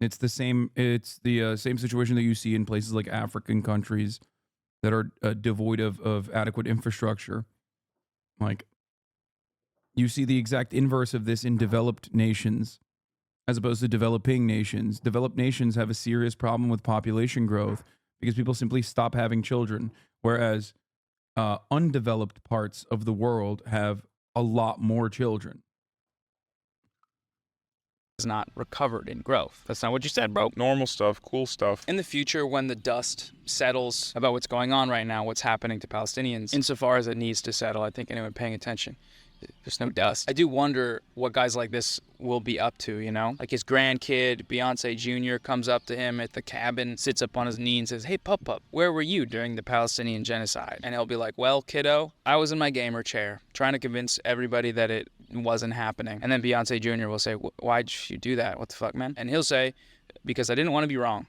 it's the same situation that you see in places like African countries that are devoid of adequate infrastructure. Like, you see the exact inverse of this in developed nations as opposed to developing nations. Developed nations have a serious problem with population growth because people simply stop having children, whereas undeveloped parts of the world have a lot more children. Is not recovered in growth. That's not what you said, bro. Normal stuff, cool stuff. In the future, when the dust settles about what's going on right now, what's happening to Palestinians, insofar as it needs to settle, I think anyone paying attention, there's no dust. I do wonder what guys like this will be up to, you know? Like his grandkid, Beyonce Jr., comes up to him at the cabin, sits up on his knee and says, "Hey, Pup, where were you during the Palestinian genocide?" And he'll be like, "Well, kiddo, I was in my gamer chair trying to convince everybody that it wasn't happening." And then Beyonce Jr. will say, "Why'd you do that? What the fuck, man?" And he'll say, "Because I didn't want to be wrong."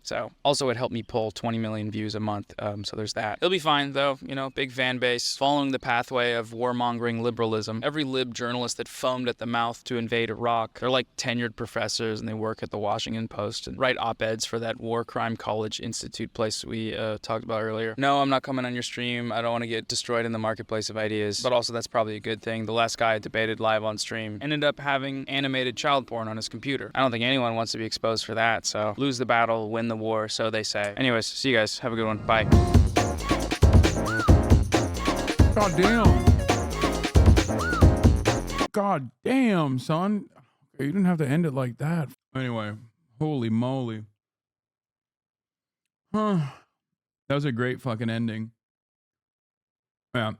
So also it helped me pull 20 million views a month. So there's that. It'll be fine though, you know, big fan base, following the pathway of warmongering liberalism. Every lib journalist that foamed at the mouth to invade Iraq, they're like tenured professors and they work at the Washington Post and write op-eds for that War Crime College Institute place we talked about earlier. No, I'm not coming on your stream. I don't want to get destroyed in the marketplace of ideas. But also that's probably a good thing. The last guy I debated live on stream ended up having animated child porn on his computer. I don't think anyone wants to be exposed for that. So lose the battle, win the war, so they say. Anyways, see you guys. Have a good one. Bye. God damn. God damn, son. Okay, you didn't have to end it like that. Anyway, holy moly. Huh. That was a great fucking ending. Yeah.